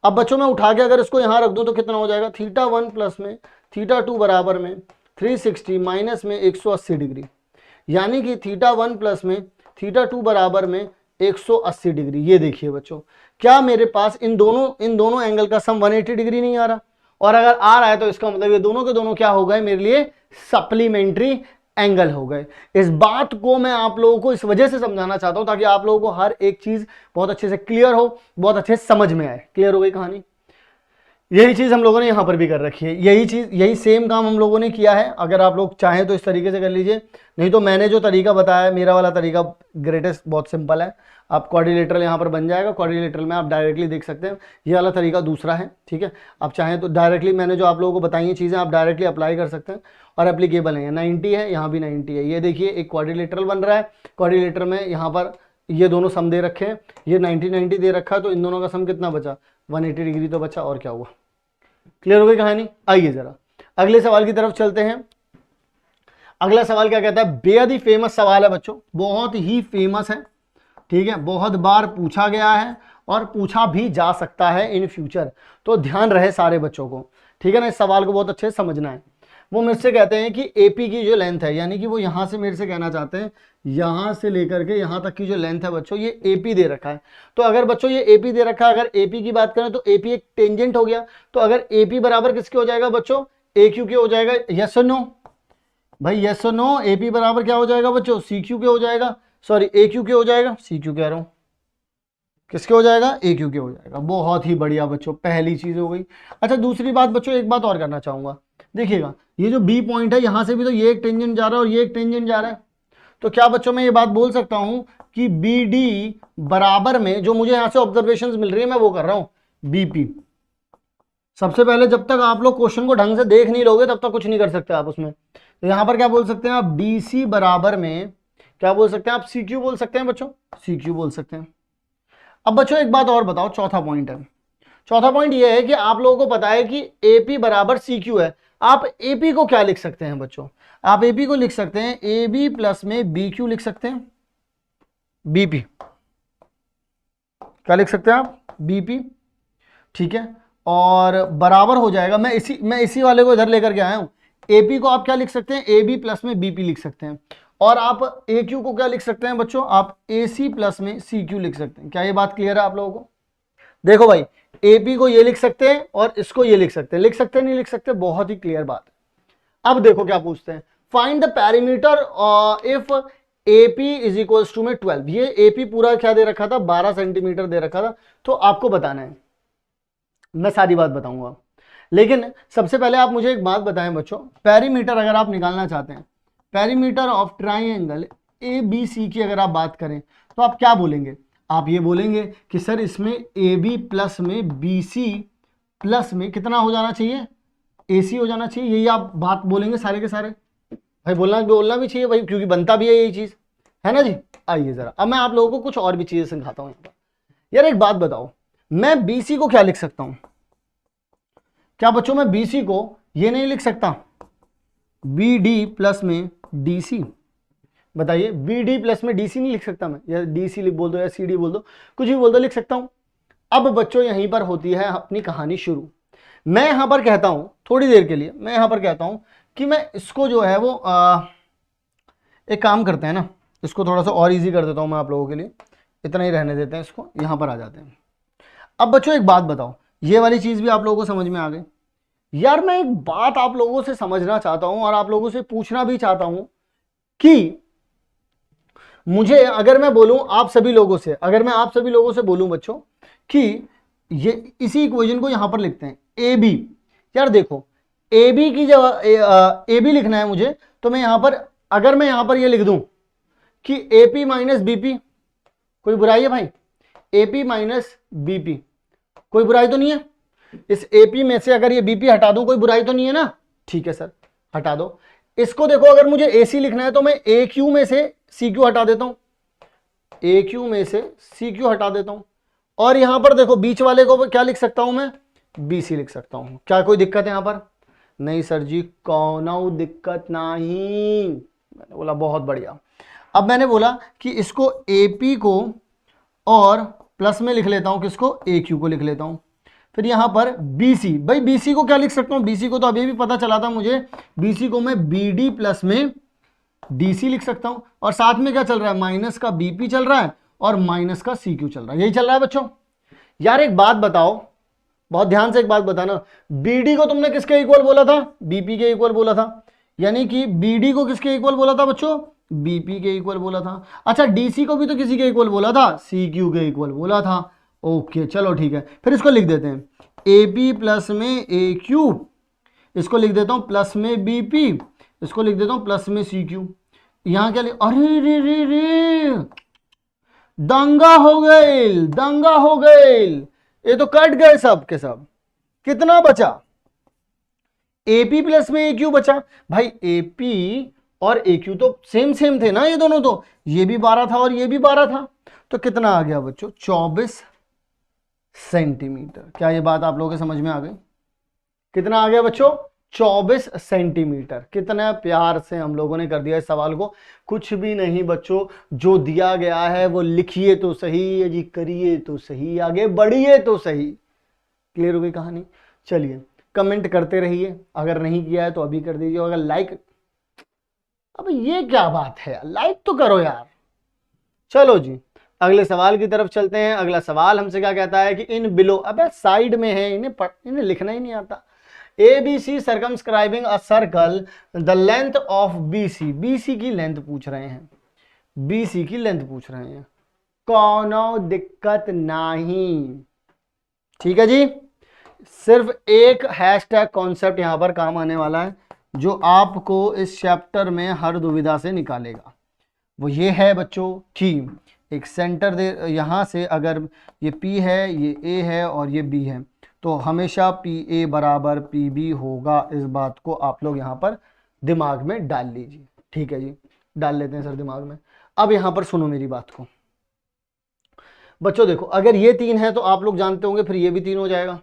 अब बच्चों मैं उठा के अगर इसको यहां रख दूं तो कितना हो जाएगा? θ1 प्लस में θ2 बराबर में 360 माइनस में 180 डिग्री, यानी कि θ1 प्लस में θ2 बराबर में 180 डिग्री। ये देखिए बच्चों, क्या मेरे पास इन दोनों एंगल का सम 180 डिग्री नहीं आ रहा? और अगर आ रहा है तो इसका मतलब ये दोनों के दोनों क्या हो गए मेरे लिए? सप्लीमेंट्री एंगल हो गए। इस बात को मैं आप लोगों को इस वजह से समझाना चाहता हूं ताकि आप लोगों को हर एक चीज बहुत अच्छे से क्लियर हो, बहुत अच्छे से समझ में आए। क्लियर हो गई कहानी? यही चीज़ हम लोगों ने यहाँ पर भी कर रखी है, यही सेम काम हम लोगों ने किया है। अगर आप लोग चाहें तो इस तरीके से कर लीजिए, नहीं तो मैंने जो तरीका बताया मेरा वाला तरीका ग्रेटेस्ट, बहुत सिंपल है। आप क्वाड्रिलेटरल यहाँ पर बन जाएगा, क्वाड्रिलेटरल में आप डायरेक्टली देख सकते हैं। ये वाला तरीका दूसरा है, ठीक है। आप चाहें तो डायरेक्टली मैंने जो आप लोगों को बताई चीज़ें आप डायरेक्टली अप्लाई कर सकते हैं और एप्लीकेबल है। 90 है, यहाँ भी 90 है। ये देखिए एक क्वाड्रिलेटरल बन रहा है, क्वाड्रिलेटरल में यहाँ पर ये दोनों सम दे रखे हैं, ये 90 दे रखा है, तो इन दोनों का सम कितना बचा, 180 डिग्री तो बचा, और क्या हुआ। क्लियर हो गई कहानी। आइए जरा अगले सवाल की तरफ चलते हैं। अगला सवाल क्या कहता है, बेहद ही फेमस सवाल है बच्चों, बहुत ही फेमस है, ठीक है, बहुत बार पूछा गया है और पूछा भी जा सकता है इन फ्यूचर, तो ध्यान रहे सारे बच्चों को, ठीक है ना। इस सवाल को बहुत अच्छे से समझना है। वो मेरे से कहते हैं कि एपी की जो लेंथ है, यानी कि वो यहां से मेरे से कहना चाहते हैं यहां से लेकर के यहां तक की जो लेंथ है बच्चों, ये एपी दे रखा है। तो अगर बच्चों ये एपी दे रखा है, अगर एपी की बात करें तो एपी एक टेंजेंट हो गया, तो अगर एपी बराबर किसके हो जाएगा बच्चों, ए क्यू के हो जाएगा। यस और नो भाई, यस और नो, एपी बराबर क्या हो जाएगा बच्चों, सी क्यू के हो जाएगा, सॉरी ए क्यू के हो जाएगा, सी क्यू कह रहा हूं, किसके हो जाएगा, ए क्यू के हो जाएगा। बहुत ही बढ़िया बच्चों, पहली चीज हो गई। अच्छा दूसरी बात बच्चों, एक बात और करना चाहूंगा, देखिएगा ये जो बी पॉइंट है यहां से भी तो ये एक टेंजेंट जा रहा है और ये एक टेंजेंट जा रहा है, तो क्या बच्चों मैं ये बात बोल सकता हूं कि बी डी बराबर में, जो मुझे यहां से ऑब्जर्वेशंस मिल रही है मैं वो कर रहा हूं, बीपी। सबसे पहले जब तक आप लोग क्वेश्चन को ढंग से देख नहीं लोगे तब तक कुछ नहीं कर सकते आप उसमें। तो यहां पर क्या बोल सकते हैं आप, बीसी बराबर में क्या बोल सकते हैं आप, सी क्यू बोल सकते हैं बच्चों, सी क्यू बोल सकते हैं। अब बच्चों एक बात और बताओ, चौथा पॉइंट है, चौथा पॉइंट ये है कि आप लोगों को पता है कि एपी बराबर सी क्यू है। आप एपी को क्या लिख सकते हैं बच्चों, आप एपी को लिख सकते हैं ए बी प्लस में बी क्यू लिख सकते हैं, बीपी क्या लिख सकते हैं आप, बीपी, ठीक है। और बराबर हो जाएगा, मैं इसी वाले को इधर लेकर के आया हूं, एपी को आप क्या लिख सकते हैं, ए बी प्लस में बीपी लिख सकते हैं। और आप ए क्यू को क्या लिख सकते हैं बच्चों, आप ए सी प्लस में सी क्यू लिख सकते हैं। क्या ये बात क्लियर है आप लोगों को। देखो भाई, एपी को ये लिख सकते हैं और इसको ये लिख सकते हैं, लिख सकते हैं नहीं लिख सकते, बहुत ही क्लियर बात है। अब देखो क्या पूछते हैं, find the perimeter if AP is equals to में 12। ये एपी पूरा क्या दे रखा था, 12 सेंटीमीटर दे रखा था, तो आपको बताना है, मैं सारी बात बताऊंगा। लेकिन सबसे पहले आप मुझे एक बात बताएं बच्चों, पेरीमीटर अगर आप निकालना चाहते हैं, perimeter of triangle A B C की अगर आप बात करें तो आप क्या बोलेंगे, आप ये बोलेंगे कि सर इसमें ए बी प्लस में बी सी प्लस में कितना हो जाना चाहिए, ए सी हो जाना चाहिए, यही आप बात बोलेंगे सारे के सारे। भाई बोलना भी चाहिए भाई, क्योंकि बनता भी है यही चीज, है ना जी। आइए जरा अब मैं आप लोगों को कुछ और भी चीजें सिखाता हूं यहाँ पर। यार एक बात बताओ, मैं बी सी को क्या लिख सकता हूं, क्या बच्चों मैं बी सी को ये नहीं लिख सकता, बी डी प्लस में डी सी, बताइए, बी डी प्लस में डी सी नहीं लिख सकता मैं, या डी सी बोल दो या सी डी बोल दो, कुछ भी बोल दो, लिख सकता हूं। अब बच्चों यहीं पर होती है अपनी कहानी शुरू। मैं यहां पर कहता हूं थोड़ी देर के लिए, मैं यहां पर कहता हूं कि मैं इसको जो है वो एक काम करते हैं ना, इसको थोड़ा सा और इजी कर देता हूं मैं आप लोगों के लिए, इतना ही रहने देते हैं इसको, यहां पर आ जाते हैं। अब बच्चों एक बात बताओ, ये वाली चीज भी आप लोगों को समझ में आ गई। यार मैं एक बात आप लोगों से समझना चाहता हूं और आप लोगों से पूछना भी चाहता हूं कि मुझे, अगर मैं बोलूं आप सभी लोगों से, अगर मैं आप सभी लोगों से बोलूं बच्चों कि ये इसी इक्वेशन को यहां पर लिखते हैं ए बी, यार देखो ए बी की जगह ए बी लिखना है मुझे, तो मैं यहां पर, अगर मैं यहां पर ये लिख दूं कि ए पी माइनस बीपी, कोई बुराई है भाई, ए पी माइनस बीपी, कोई बुराई तो नहीं है। इस एपी में से अगर ये बीपी हटा दूं कोई बुराई तो नहीं है ना, ठीक है सर हटा दो। इसको देखो, अगर मुझे एसी लिखना है तो मैं ए क्यू में से सी क्यू हटा देता हूं, ए क्यू में से सी क्यू हटा देता हूं, और यहां पर देखो बीच वाले को क्या लिख सकता हूं मैं, बी सी लिख सकता हूं। क्या कोई दिक्कत है यहां पर, नहीं सर जी कौन दिक्कत नहीं, मैंने बोला बहुत बढ़िया। अब मैंने बोला कि इसको एपी को और प्लस में लिख लेता हूं, किसको, ए क्यू को लिख लेता हूं। फिर यहां पर BC, भाई BC को क्या लिख सकता हूं, BC को तो अभी भी पता चला था मुझे, BC को मैं BD प्लस में DC लिख सकता हूं, और साथ में क्या चल रहा है, माइनस का BP चल रहा है और माइनस का CQ चल रहा है, यही चल रहा है बच्चों। यार एक बात बताओ, बहुत ध्यान से एक बात बताना, BD को तुमने किसके इक्वल बोला था, BP के इक्वल बोला था, यानी कि BD को किसके इक्वल बोला था बच्चों, BP के इक्वल बोला था। अच्छा DC को भी तो किसी के इक्वल बोला था, CQ के इक्वल बोला था। ओके चलो ठीक है, फिर इसको लिख देते हैं, AP प्लस में AQ, इसको लिख देता हूं प्लस में BP, इसको लिख देता हूं प्लस में CQ। यहां क्या लिख, अरे रे रे रे, दंगा हो गई, दंगा हो गई, ये तो कट गए सब के सब। कितना बचा? AP प्लस में AQ बचा। भाई AP और AQ तो सेम सेम थे ना ये दोनों, तो ये भी 12 था और ये भी 12 था, तो कितना आ गया बच्चों? 24 सेंटीमीटर। क्या ये बात आप लोगों के समझ में आ गई? कितना आ गया बच्चों? 24 सेंटीमीटर। कितना प्यार से हम लोगों ने कर दिया इस सवाल को। कुछ भी नहीं बच्चों, जो दिया गया है वो लिखिए तो सही जी, करिए तो सही, आगे बढ़िए तो सही। क्लियर हो गई कहानी? चलिए कमेंट करते रहिए, अगर नहीं किया है तो अभी कर दीजिए, अगर लाइक, अब ये क्या बात है, लाइक तो करो यार। चलो जी अगले सवाल की तरफ चलते हैं। अगला सवाल हमसे क्या कहता है कि इन बिलो, अबे साइड में है, इन्हें लिखना ही नहीं आता। ABC circumscribing a circle, the length of BC, BC की लेंथ पूछ रहे हैं, BC की लेंथ पूछ रहे हैं। कोनो दिक्कत नहीं, ठीक है जी। सिर्फ एक हैशटैग कॉन्सेप्ट यहां पर काम आने वाला है, जो आपको इस चैप्टर में हर दुविधा से निकालेगा। वो ये है बच्चों कि एक सेंटर दे, यहां से अगर ये P है, ये A है और ये B है, तो हमेशा PA बराबर PB होगा। इस बात को आप लोग यहां पर दिमाग में डाल लीजिए, ठीक है जी। डाल लेते हैं सर दिमाग में। अब यहां पर सुनो मेरी बात को बच्चों। देखो अगर ये 3 है तो आप लोग जानते होंगे फिर ये भी 3 हो जाएगा।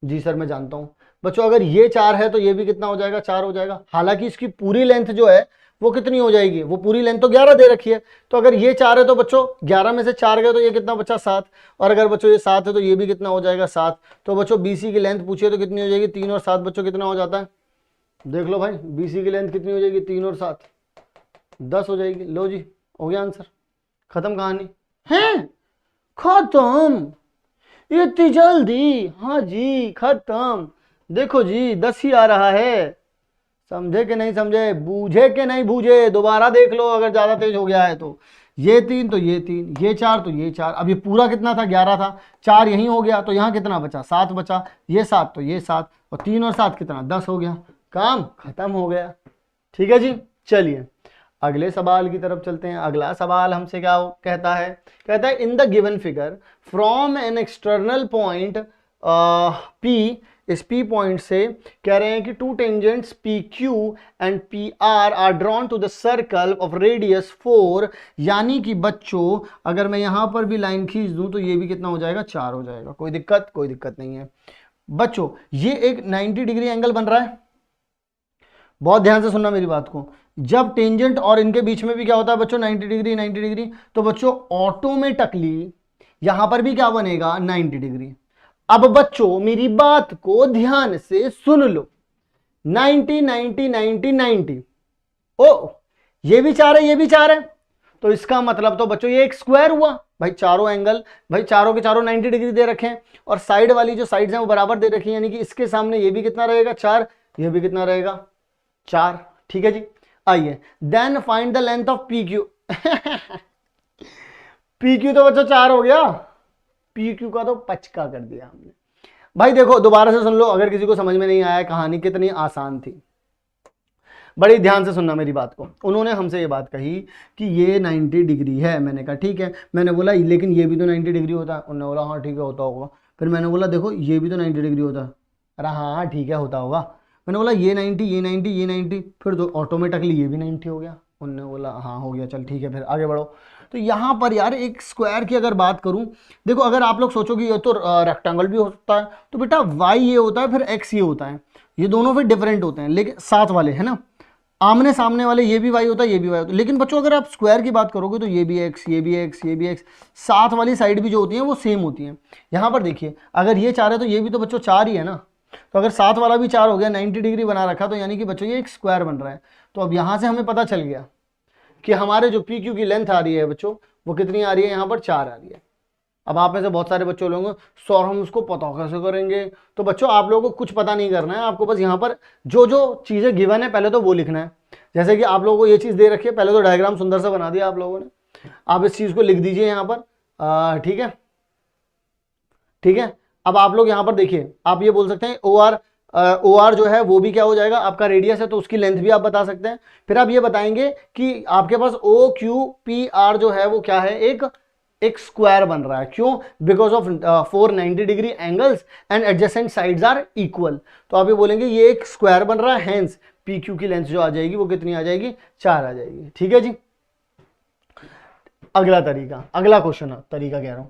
जी सर मैं जानता हूं बच्चों। अगर ये 4 है तो ये भी कितना हो जाएगा? 4 हो जाएगा। हालांकि इसकी पूरी लेंथ जो है वो कितनी हो जाएगी? वो पूरी लेंथ तो 11 दे रखी है, तो अगर ये 4 है तो बच्चों 11 में से 4 गए तो ये कितना बचा? 7। और अगर बच्चों ये 7 है तो ये भी कितना हो जाएगा? 7। तो बच्चों BC की लेंथ पूछिए तो कितनी हो जाएगी? 3 और 7 बच्चों कितना हो जाता है? देख लो भाई, BC की लेंथ कितनी हो जाएगी? 3 और 7 10 हो जाएगी। लो जी हो गया आंसर, खत्म कहानी है, खत्म इतनी जल्दी? हाँ जी खत्म। देखो जी 10 ही आ रहा है, समझे कि नहीं समझे, बूझे कि नहीं बूझे? दोबारा देख लो अगर ज्यादा तेज हो गया है तो। ये 3 तो ये 3, ये 4 तो ये 4। अब ये पूरा कितना था? 11 था, 4 यहीं हो गया, तो यहाँ कितना बचा? 7 बचा। ये 7 तो ये 7, और 3 और 7 कितना? 10 हो गया। काम खत्म हो गया, ठीक है जी। चलिए अगले सवाल की तरफ चलते हैं। अगला सवाल हमसे क्या कहता है? कहता है in the given figure from an external point P, इस P पॉइंट से कह रहे हैं कि 2 tangents PQ and PR are drawn to the circle of radius 4। यानी कि बच्चों अगर मैं यहां पर भी लाइन खींच दूं तो ये भी कितना हो जाएगा? 4 हो जाएगा। कोई दिक्कत? कोई दिक्कत नहीं है बच्चों। ये एक 90 डिग्री एंगल बन रहा है। बहुत ध्यान से सुनना मेरी बात को। जब टेंजेंट और इनके बीच में भी क्या होता है बच्चों? 90 डिग्री, 90 डिग्री, तो बच्चों ऑटोमेटिकली यहां पर भी क्या बनेगा? 90 डिग्री। अब बच्चों मेरी बात को ध्यान से सुन लो। 90 90 90 90, ओ ये भी 4 है, ये भी 4 है, तो इसका मतलब तो बच्चों ये एक स्क्वायर हुआ। भाई चारों एंगल, भाई चारों के चारों 90 डिग्री दे रखे हैं, और साइड वाली जो साइड्स हैं वो बराबर दे रखी है, यानी कि इसके सामने ये भी कितना रहेगा? 4, ये भी कितना रहेगा? 4, ठीक है जी। आइए then find the length of PQ। PQ तो बच्चों 4 हो गया, PQ का तो पचका कर दिया हमने। भाई देखो दोबारा से सुन लो अगर किसी को समझ में नहीं आया, कहानी कितनी आसान थी। बड़ी ध्यान से सुनना मेरी बात को। उन्होंने हमसे ये बात कही कि ये 90 डिग्री है। मैंने कहा ठीक है। मैंने बोला लेकिन ये भी तो 90 डिग्री होता है। उन्होंने बोला हाँ ठीक है होता होगा। फिर मैंने बोला देखो ये भी तो 90 डिग्री होता है। अरे हाँ ठीक है होता होगा। मैंने बोला ये 90, ये 90, ये 90, फिर तो ऑटोमेटिकली ये भी 90 हो गया। उन्होंने बोला हाँ हो गया, चल ठीक है फिर आगे बढ़ो। तो यहाँ पर यार एक स्क्वायर की अगर बात करूँ, देखो अगर आप लोग सोचोगे ये तो रेक्टेंगल भी होता है, तो बेटा वाई ये होता है, फिर एक्स ये होता है, ये दोनों फिर डिफरेंट होते हैं, लेकिन साथ वाले है ना, आमने सामने वाले, ये भी वाई होता है, ये भी वाई होता है। लेकिन बच्चों अगर आप स्क्वायर की बात करोगे तो ये भी एक्स, ये भी एक्स, ये भी एक्स, साथ वाली साइड भी जो होती हैं वो सेम होती हैं। यहाँ पर देखिए अगर ये 4 है तो ये भी तो बच्चों 4 ही है ना, तो अगर साथ वाला भी 4 हो गया, 90 डिग्री बना रखा, तो यानी कि बच्चों ये एक स्क्वायर बन रहा है। तो अब यहाँ से हमें पता चल गया कि हमारे जो PQ की लेंथ आ रही है बच्चों वो कितनी आ रही है? यहाँ पर 4 आ रही है। अब आप में से बहुत सारे बच्चों लोग सर हम उसको पता कैसे करेंगे? तो बच्चों आप लोगों को कुछ पता नहीं करना है, आपको बस यहाँ पर जो जो चीज़ें गिवन है पहले तो वो लिखना है। जैसे कि आप लोगों को ये चीज़ दे रखी है, पहले तो डायग्राम सुंदर सा बना दिया आप लोगों ने, आप इस चीज़ को लिख दीजिए यहाँ पर, ठीक है ठीक है। अब आप लोग यहां पर देखिए, आप ये बोल सकते हैं ओ आर जो है वो भी क्या हो जाएगा, आपका रेडियस है तो उसकी लेंथ भी आप बता सकते हैं। फिर आप ये बताएंगे कि आपके पास ओ क्यू पी आर जो है वो क्या है, एक स्क्वायर बन रहा है। क्यों? Because of 490 degree angles and adjacent sides are equal. तो आप ये बोलेंगे ये एक स्क्वायर बन रहा है, हेंस पी क्यू की लेंथ जो आ जाएगी वो कितनी आ जाएगी, 4 आ जाएगी। ठीक है जी। अगला तरीका, अगला क्वेश्चन तरीका कह रहा हूं,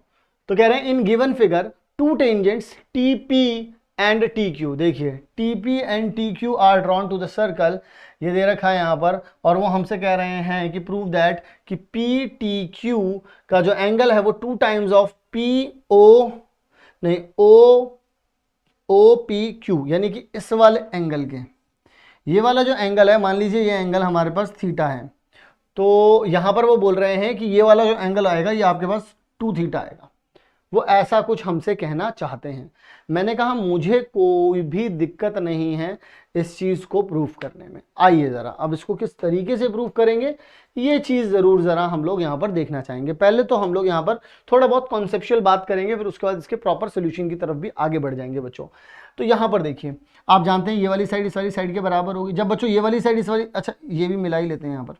तो कह रहे हैं in given figure two tangents TP and T Q. देखिए TP and T Q are drawn to the circle, ये दे रखा है यहां पर, और वो हमसे कह रहे हैं कि प्रूव दैट कि पी टी क्यू का जो एंगल है वो 2 टाइम्स ऑफ पी ओ नहीं ओ पी क्यू, यानी कि इस वाले एंगल के, ये वाला जो एंगल है, मान लीजिए ये एंगल हमारे पास थीटा है, तो यहां पर वो बोल रहे हैं कि ये वाला जो एंगल आएगा ये आपके पास 2 थीटा आएगा। वो ऐसा कुछ हमसे कहना चाहते हैं। मैंने कहा मुझे कोई भी दिक्कत नहीं है इस चीज को प्रूफ करने में। आइए जरा अब इसको किस तरीके से प्रूफ करेंगे, ये चीज जरूर जरा हम लोग यहां पर देखना चाहेंगे। पहले तो हम लोग यहां पर थोड़ा बहुत कॉन्सेप्चुअल बात करेंगे, फिर उसके बाद इसके प्रॉपर सोल्यूशन की तरफ भी आगे बढ़ जाएंगे बच्चों। तो यहां पर देखिए, आप जानते हैं ये वाली साइड इस वाली साइड के बराबर होगी। जब बच्चों ये वाली साइड इस वाली, अच्छा ये भी मिला ही लेते हैं, यहां पर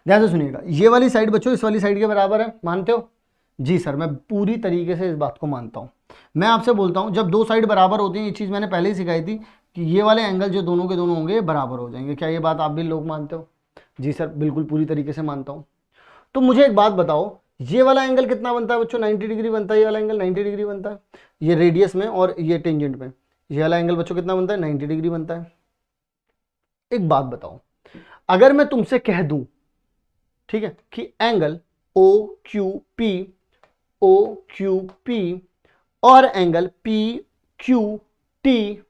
ध्यान से सुनिएगा, ये वाली साइड बच्चों इस वाली साइड के बराबर है, मानते हो? जी सर, मैं पूरी तरीके से इस बात को मानता हूं। मैं आपसे बोलता हूं जब दो साइड बराबर होती हैं, ये चीज मैंने पहले ही सिखाई थी कि ये वाले एंगल जो दोनों के दोनों होंगे बराबर हो जाएंगे। क्या ये बात आप भी लोग मानते हो? जी सर, बिल्कुल पूरी तरीके से मानता हूं। तो मुझे एक बात बताओ, ये वाला एंगल कितना बनता है बच्चों? 90 डिग्री बनता है। ये वाला एंगल 90 डिग्री बनता है, ये रेडियस में और ये टेंजेंट में। ये वाला एंगल बच्चों कितना बनता है? 90 डिग्री बनता है। एक बात बताओ, अगर मैं तुमसे कह दूं, ठीक है, कि एंगल ओ क्यू पी और angle P Q T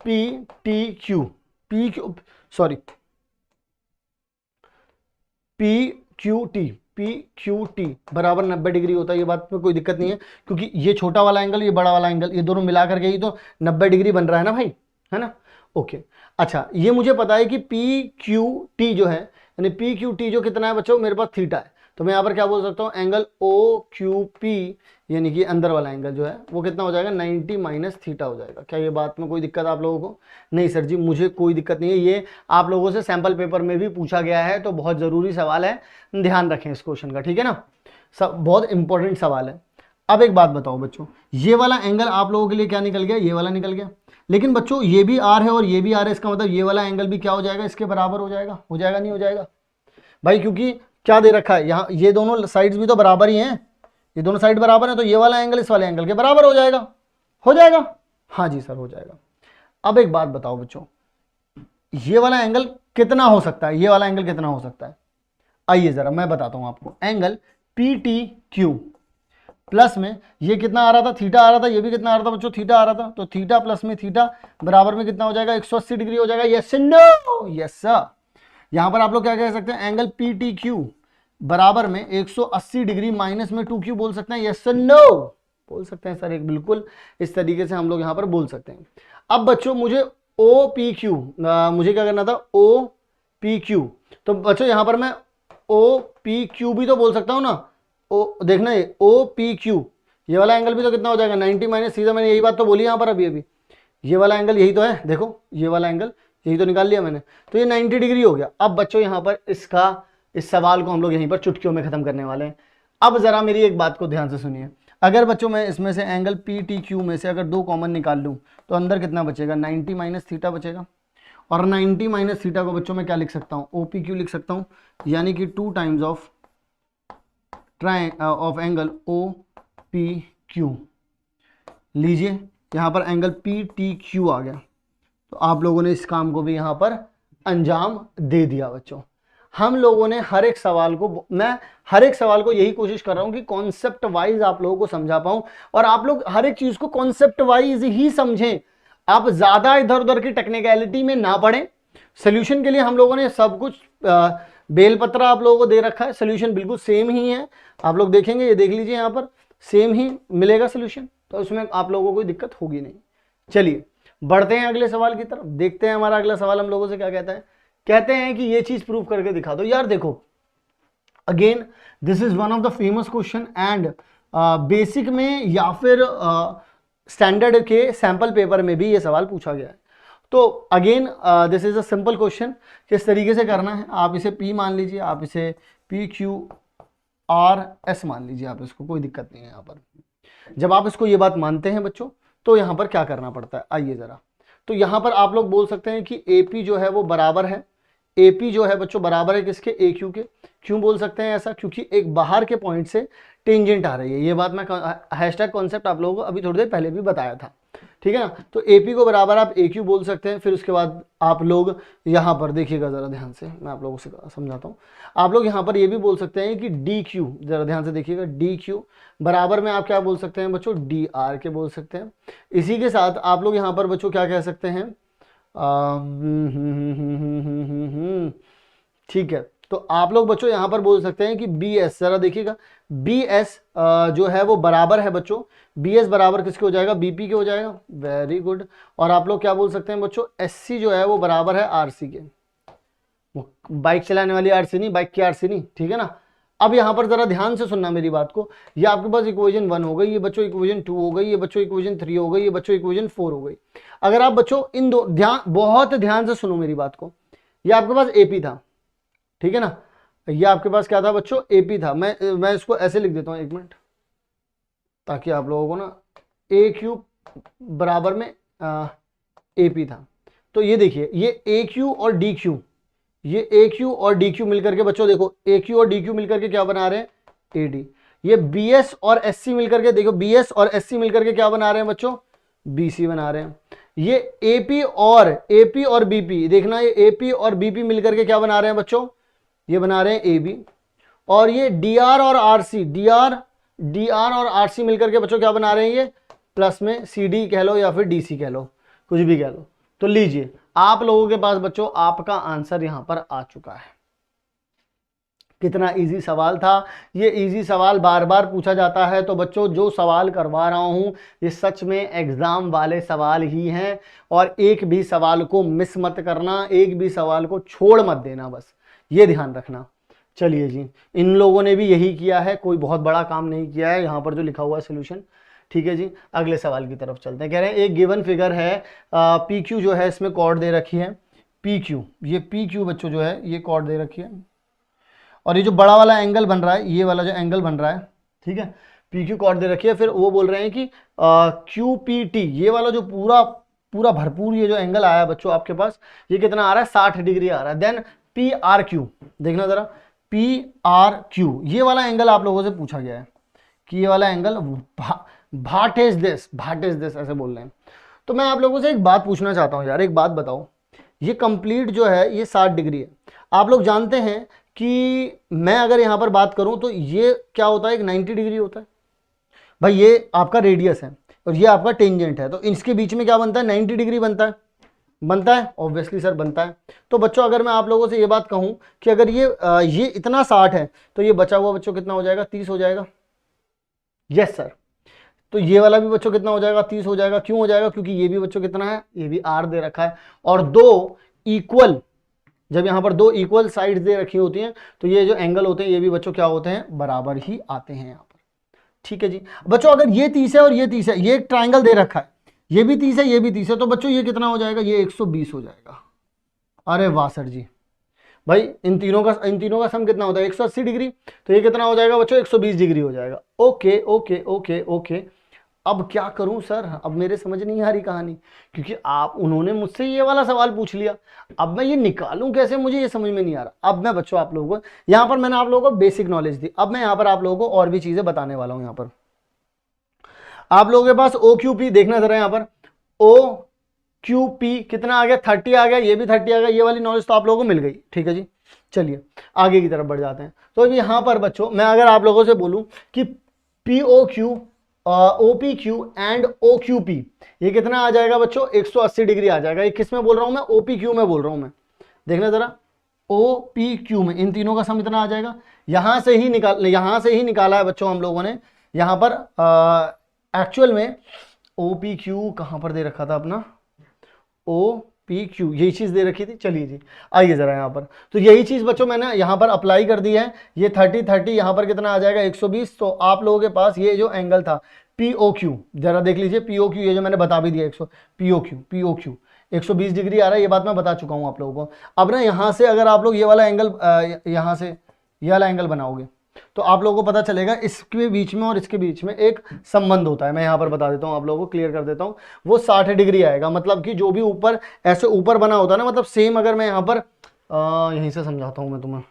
P Q T बराबर 90 डिग्री होता है। ये बात में कोई दिक्कत नहीं है, क्योंकि ये छोटा वाला एंगल, ये बड़ा वाला एंगल, ये दोनों मिलाकर के ही तो 90 डिग्री बन रहा है ना भाई, है ना? ओके, अच्छा ये मुझे पता है कि पी क्यू टी जो है, यानी पी क्यू टी जो कितना है बच्चों, मेरे पास थीटा है। तो मैं यहाँ पर क्या बोल सकता हूँ, एंगल ओ क्यू पी यानी कि अंदर वाला एंगल जो है वो कितना हो जाएगा, 90 माइनस थीटा हो जाएगा। क्या ये बात में कोई दिक्कत आप लोगों को? नहीं सर जी, मुझे कोई दिक्कत नहीं है। ये आप लोगों से सैंपल पेपर में भी पूछा गया है, तो बहुत ज़रूरी सवाल है, ध्यान रखें इस क्वेश्चन का, ठीक है ना? सब बहुत इंपॉर्टेंट सवाल है। अब एक बात बताओ बच्चों, ये वाला एंगल आप लोगों के लिए क्या निकल गया? ये वाला निकल गया। लेकिन बच्चों ये भी आर है और ये भी आर है, इसका मतलब ये वाला एंगल भी क्या हो जाएगा, इसके बराबर हो जाएगा। हो जाएगा नहीं हो जाएगा भाई? क्योंकि क्या दे रखा है यहाँ, ये दोनों साइड्स भी तो बराबर ही हैं, ये दोनों साइड बराबर है, तो ये वाला एंगल इस वाले एंगल के बराबर हो जाएगा। हो जाएगा? हाँ जी सर, हो जाएगा। अब एक बात बताओ बच्चों, ये वाला एंगल कितना हो सकता है? ये वाला एंगल कितना हो सकता है? आइए जरा मैं बताता हूं आपको। Angle P T Q plus में ये कितना आ रहा था, थीटा आ रहा था, ये भी कितना आ रहा था बच्चों, थीटा आ रहा था। तो थीटा प्लस में थीटा बराबर में कितना हो जाएगा, 180 डिग्री हो जाएगा। Yes no? Yes sir. यहां पर आप लोग क्या कह सकते हैं, एंगल पी टी क्यू बराबर में 180 डिग्री माइनस में 2 क्यू बोल सकते हैं। Yes sir no? बोल सकते हैं सर, एक बिल्कुल इस तरीके से हम लोग यहां पर बोल सकते हैं। अब बच्चों मुझे ओ पी क्यू, मुझे क्या करना था, ओ पी क्यू। तो बच्चों यहां पर मैं ओ पी क्यू भी तो बोल सकता हूं ना। ओ देखना, ये ओ पी क्यू, ये वाला एंगल भी तो कितना हो जाएगा, 90 माइनस सीधा, मैंने यही बात तो बोली यहां पर अभी ये वाला एंगल यही तो है, देखो ये वाला एंगल यही तो निकाल लिया मैंने, तो ये 90 डिग्री हो गया। अब बच्चों यहां पर इस सवाल को हम लोग यहीं पर चुटकियों में खत्म करने वाले हैं। अब जरा मेरी एक बात को ध्यान से सुनिए, अगर बच्चों मैं इसमें से एंगल पी टी क्यू में से अगर 2 कॉमन निकाल लूं तो अंदर कितना बचेगा, 90 माइनस थीटा बचेगा। और 90 माइनस थीटा को बच्चों मैं क्या लिख सकता हूँ, ओ पी क्यू लिख सकता हूँ, यानी कि 2 times of angle O P Q. लीजिए यहाँ पर एंगल पी टी क्यू आ गया। तो आप लोगों ने इस काम को भी यहाँ पर अंजाम दे दिया बच्चों। हम लोगों ने हर एक सवाल को, मैं हर एक सवाल को यही कोशिश कर रहा हूं कि कॉन्सेप्ट वाइज आप लोगों को समझा पाऊं, और आप लोग हर एक चीज को कॉन्सेप्ट वाइज ही समझें। आप ज्यादा इधर उधर की टेक्निकलिटी में ना पड़ें। सोल्यूशन के लिए हम लोगों ने सब कुछ बेलपत्र आप लोगों को दे रखा है, सोल्यूशन बिल्कुल सेम ही है। आप लोग देखेंगे, ये देख लीजिए यहाँ पर सेम ही मिलेगा सोल्यूशन, तो उसमें आप लोगों को कोई दिक्कत होगी नहीं। चलिए बढ़ते हैं अगले सवाल की तरफ, देखते हैं हमारा अगला सवाल हम लोगों से क्या कहता है। कहते हैं कि ये चीज प्रूव करके दिखा दो। यार देखो, again this is one of the famous question and basic में या फिर स्टैंडर्ड के सैंपल पेपर में भी ये सवाल पूछा गया है। तो again this is a simple question. किस तरीके से करना है, आप इसे P मान लीजिए, आप इसे PQRS मान लीजिए, आप इसको, कोई दिक्कत नहीं है। यहाँ पर जब आप इसको ये बात मानते हैं बच्चों, तो यहाँ पर क्या करना पड़ता है, आइए जरा। तो यहाँ पर आप लोग बोल सकते हैं कि AP जो है वो बराबर है, AP जो है बच्चों बराबर है किसके, AQ के। क्यों बोल सकते हैं ऐसा, क्योंकि एक बाहर के पॉइंट से टेंजेंट आ रही है। ये बात मैं हैशटैग कॉन्सेप्ट आप लोगों को अभी थोड़ी देर पहले भी बताया था, ठीक है ना। तो AP को बराबर आप AQ बोल सकते हैं। फिर उसके बाद आप लोग यहाँ पर देखिएगा जरा ध्यान से, मैं आप लोगों से समझाता हूँ। आप लोग यहाँ पर ये भी बोल सकते हैं कि DQ, जरा ध्यान से देखिएगा, DQ बराबर में आप क्या बोल सकते हैं बच्चों, DR के बोल सकते हैं। इसी के साथ आप लोग यहाँ पर बच्चों क्या कह सकते हैं, ठीक है। तो आप लोग बच्चों यहाँ पर बोल सकते हैं कि BS, जरा देखिएगा, BS जो है वो बराबर है बच्चों, BS बराबर किसके हो जाएगा, BP के हो जाएगा। Very good. और आप लोग क्या बोल सकते हैं बच्चों, SC जो है वो बराबर है RC के। बाइक चलाने वाली RC नहीं, बाइक की RC नहीं, ठीक है ना। अब यहाँ पर जरा ध्यान से सुनना मेरी बात को। ये आपके पास इक्वेशन 1 हो गई, ये बच्चों इक्वेशन 2 हो गई, ये बच्चों इक्वेशन 3 हो गई, ये बच्चों इक्वेशन 4 हो गई। अगर आप बच्चों इन दो, बहुत ध्यान से सुनो मेरी बात को। ये आपके पास AP था, ठीक है ना, ये आपके पास क्या था बच्चों, AP था। मैं इसको ऐसे लिख देता हूँ, एक मिनट, ताकि आप लोगों को ना, AQ बराबर में AP था। तो ये देखिए, ये AQ और DQ, ये AQ और DQ मिलकर के बच्चों देखो, AQ और DQ मिलकर के क्या बना रहे हैं, AD। ये BS और SC मिलकर के देखो, BS और SC मिलकर के क्या बना रहे हैं बच्चों, BC बना रहे हैं। ये AP और BP देखना, ये AP और BP मिलकर के क्या बना रहे हैं बच्चों, ये बना रहे हैं AB। और ये DR और RC, DR और RC मिलकर के बच्चों क्या बना रहे हैं, ये प्लस में CD कह लो या फिर DC कह लो, कुछ भी कह लो। तो लीजिए, आप लोगों के पास बच्चों आपका आंसर यहां पर आ चुका है। कितना इजी सवाल था। ये इजी सवाल बार बार पूछा जाता है, तो बच्चों जो सवाल करवा रहा हूं ये सच में एग्जाम वाले सवाल ही हैं। और एक भी सवाल को मिस मत करना, एक भी सवाल को छोड़ मत देना, बस ये ध्यान रखना। चलिए जी, इन लोगों ने भी यही किया है, कोई बहुत बड़ा काम नहीं किया है यहाँ पर जो लिखा हुआ है सोल्यूशन, ठीक है जी। अगले सवाल की तरफ चलते हैं। कह रहे हैं एक गिवन फिगर है, PQ जो है इसमें कॉर्ड दे रखी है, PQ, ये PQ बच्चों जो है ये कॉर्ड दे रखी है। और ये जो बड़ा वाला एंगल बन रहा है, ये वाला जो एंगल बन रहा है, ठीक है, PQ कॉर्ड दे रखी है। फिर वो बोल रहे हैं कि QPT, ये वाला जो पूरा भरपूर ये जो एंगल आया है बच्चों आपके पास, ये कितना आ रहा है, 60 डिग्री आ रहा है। देन PRQ, देखना जरा, PRQ ये वाला एंगल आप लोगों से पूछा गया है कि ये वाला एंगल भाट इज दिस ऐसे बोल रहे हैं। तो मैं आप लोगों से एक बात पूछना चाहता हूं यार, एक बात बताओ, ये कंप्लीट जो है ये 60 डिग्री है। आप लोग जानते हैं कि मैं अगर यहां पर बात करूं तो ये क्या होता है, एक 90 डिग्री होता है भाई। ये आपका रेडियस है और ये आपका टेंजेंट है, तो इसके बीच में क्या बनता है, 90 डिग्री बनता है ऑब्वियसली सर, बनता है। तो बच्चों अगर मैं आप लोगों से ये बात कहूं कि अगर ये इतना 60 है, तो ये बचा हुआ बच्चों कितना हो जाएगा, 30 हो जाएगा। Yes sir. तो ये वाला भी बच्चों कितना हो जाएगा, 30 हो जाएगा। क्यों हो जाएगा, क्योंकि ये भी बच्चों कितना है, ये भी R दे रखा है। और दो इक्वल, जब यहाँ पर दो इक्वल साइड्स दे रखी होती हैं, तो ये जो एंगल होते हैं ये भी बच्चों क्या होते हैं, बराबर ही आते हैं यहाँ पर, ठीक है जी। बच्चों अगर ये 30 है और ये 30 है, ये एक ट्राइंगल दे रखा है, ये भी 30 है ये भी 30 है, तो बच्चों ये कितना हो जाएगा, ये 120 हो जाएगा। अरे वाह सर जी, भाई इन तीनों का सम कितना होता है, 180 डिग्री, तो ये कितना हो जाएगा बच्चों, 120 डिग्री हो जाएगा। Okay okay okay okay. अब क्या करूं सर, अब मेरे समझ नहीं आ रही कहानी, क्योंकि उन्होंने मुझसे ये वाला सवाल पूछ लिया, अब मैं ये निकालूं कैसे, मुझे ये समझ में नहीं आ रहा। अब मैं बच्चों आप लोगों को यहाँ पर, मैंने आप लोगों को बेसिक नॉलेज दी, अब मैं यहाँ पर आप लोगों को और भी चीजें बताने वाला हूं। यहाँ पर आप लोगों के पास OQP देखना जरा, यहाँ पर OQP कितना आ गया, 30 आ गया, ये भी 30 आ गया। ये वाली नॉलेज तो आप लोगों को मिल गई, ठीक है जी। चलिए आगे की तरफ बढ़ जाते हैं। तो यहाँ पर बच्चों मैं अगर आप लोगों से बोलूं कि POQ, OPQ एंड OQP, ये कितना आ जाएगा बच्चों, 180 डिग्री आ जाएगा। ये किस में बोल रहा हूं मैं, OPQ में बोल रहा हूं मैं। देखना जरा, OPQ में इन तीनों का सम इतना आ जाएगा। यहां से ही निकाला है बच्चों हम लोगों ने। यहां पर एक्चुअल में OPQ कहां पर दे रखा था अपना, OP पी क्यू, यही चीज दे रखी थी। चलिए जी आइए जरा यहाँ पर, तो यही चीज बच्चों मैंने यहाँ पर अप्लाई कर दी है। ये 30 30 यहाँ पर कितना आ जाएगा 120। तो आप लोगों के पास ये जो एंगल था पीओ क्यू, जरा देख लीजिए पीओ क्यू, ये जो मैंने बता भी दिया 100 पीओ क्यू 120 डिग्री आ रहा है, ये बात मैं बता चुका हूँ आप लोगों को। अब ना यहाँ से अगर आप लोग ये वाला एंगल यहाँ से ये वाला एंगल बनाओगे तो आप लोगों को पता चलेगा इसके बीच में और इसके बीच में एक संबंध होता है। मैं यहाँ पर बता देता हूँ, आप लोगों को क्लियर कर देता हूँ। वो 60 डिग्री आएगा, मतलब कि जो भी ऊपर ऐसे ऊपर बना होता है ना, मतलब सेम अगर मैं यहाँ पर यहीं से समझाता हूँ मैं तुम्हें।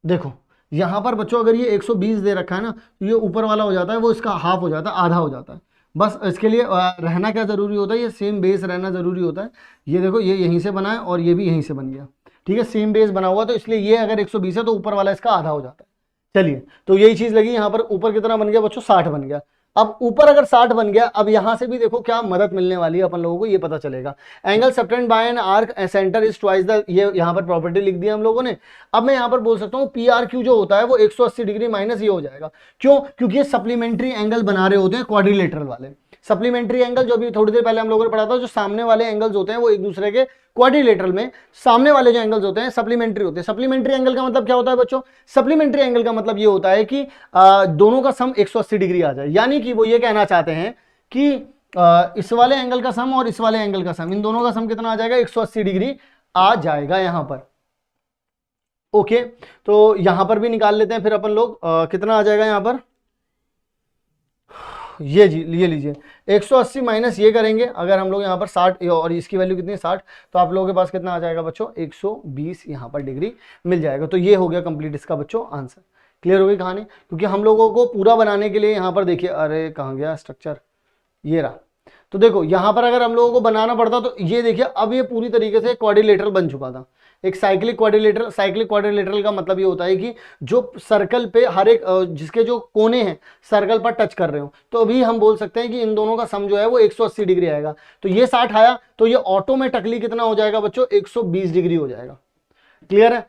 देखो यहाँ पर बच्चों अगर ये 120 दे रखा है ना, तो ये ऊपर वाला हो जाता है, वो इसका हाफ हो जाता है, आधा हो जाता है। बस इसके लिए रहना क्या जरूरी होता है, ये सेम बेस रहना जरूरी होता है। ये देखो ये यहीं से बना है और ये भी यहीं से बन गया, ठीक है, सेम बेस बना हुआ, तो इसलिए ये अगर 120 है तो ऊपर वाला इसका आधा हो जाता है। चलिए तो यही चीज लगी यहाँ पर, ऊपर कितना बन गया बच्चों 60 बन गया। अब ऊपर अगर 60 बन गया, अब यहां से भी देखो क्या मदद मिलने वाली है अपन लोगों को, ये पता चलेगा। Angle subtended by an arc centre is twice the, ये यहाँ पर प्रॉपर्टी लिख दी हम लोगों ने। अब मैं यहाँ पर बोल सकता हूँ पी आर क्यू जो होता है वो 180 डिग्री माइनस ये हो जाएगा। क्यों? क्योंकि ये सप्लीमेंट्री एंगल बना रहे होते हैं क्वाड्रिलेटरल वाले। सप्लीमेंट्री एंगल जो भी थोड़ी देर पहले हम लोगों ने पढ़ा था, जो सामने वाले एंगल्स होते हैं वो एक दूसरे के क्वाड्रिलेटरल में, सामने वाले जो एंगल्स होते हैं सप्लीमेंट्री होते हैं। सप्लीमेंट्री एंगल का मतलब क्या होता है बच्चों? सप्लीमेंट्री एंगल का मतलब ये होता है कि दोनों का सम 180 डिग्री आ जाए। यानी कि वो ये कहना चाहते हैं कि इस वाले एंगल का सम और इस वाले एंगल का सम, इन दोनों का सम कितना आ जाएगा 180 डिग्री आ जाएगा यहां पर। ओके, तो यहां पर भी निकाल लेते हैं फिर अपन लोग, कितना आ जाएगा यहां पर, ये लीजिए 180 माइनस ये करेंगे अगर हम लोग यहाँ पर 60, और इसकी वैल्यू कितनी है 60, तो आप लोगों के पास कितना आ जाएगा बच्चों 120 यहाँ पर डिग्री मिल जाएगा। तो ये हो गया कंप्लीट इसका बच्चों आंसर। क्लियर हो गई कहानी? क्योंकि हम लोगों को पूरा बनाने के लिए यहाँ पर देखिए, अरे कहाँ गया स्ट्रक्चर, ये रहा। तो देखो यहाँ पर अगर हम लोगों को बनाना पड़ता तो ये देखिए अब ये पूरी तरीके से क्वाड्रिलेटरल बन चुका था, एक साइक्लिक क्वाड्रिलेटरल। साइक्लिक क्वाड्रिलेटरल का मतलब ये होता है कि जो सर्कल पे हर एक जिसके जो कोने हैं सर्कल पर टच कर रहे हो, तो अभी हम बोल सकते हैं कि इन दोनों का सम जो है वो 180 डिग्री आएगा। तो ये 60 आया तो ये ऑटोमेटिकली कितना हो जाएगा बच्चों 120 डिग्री हो जाएगा। क्लियर है?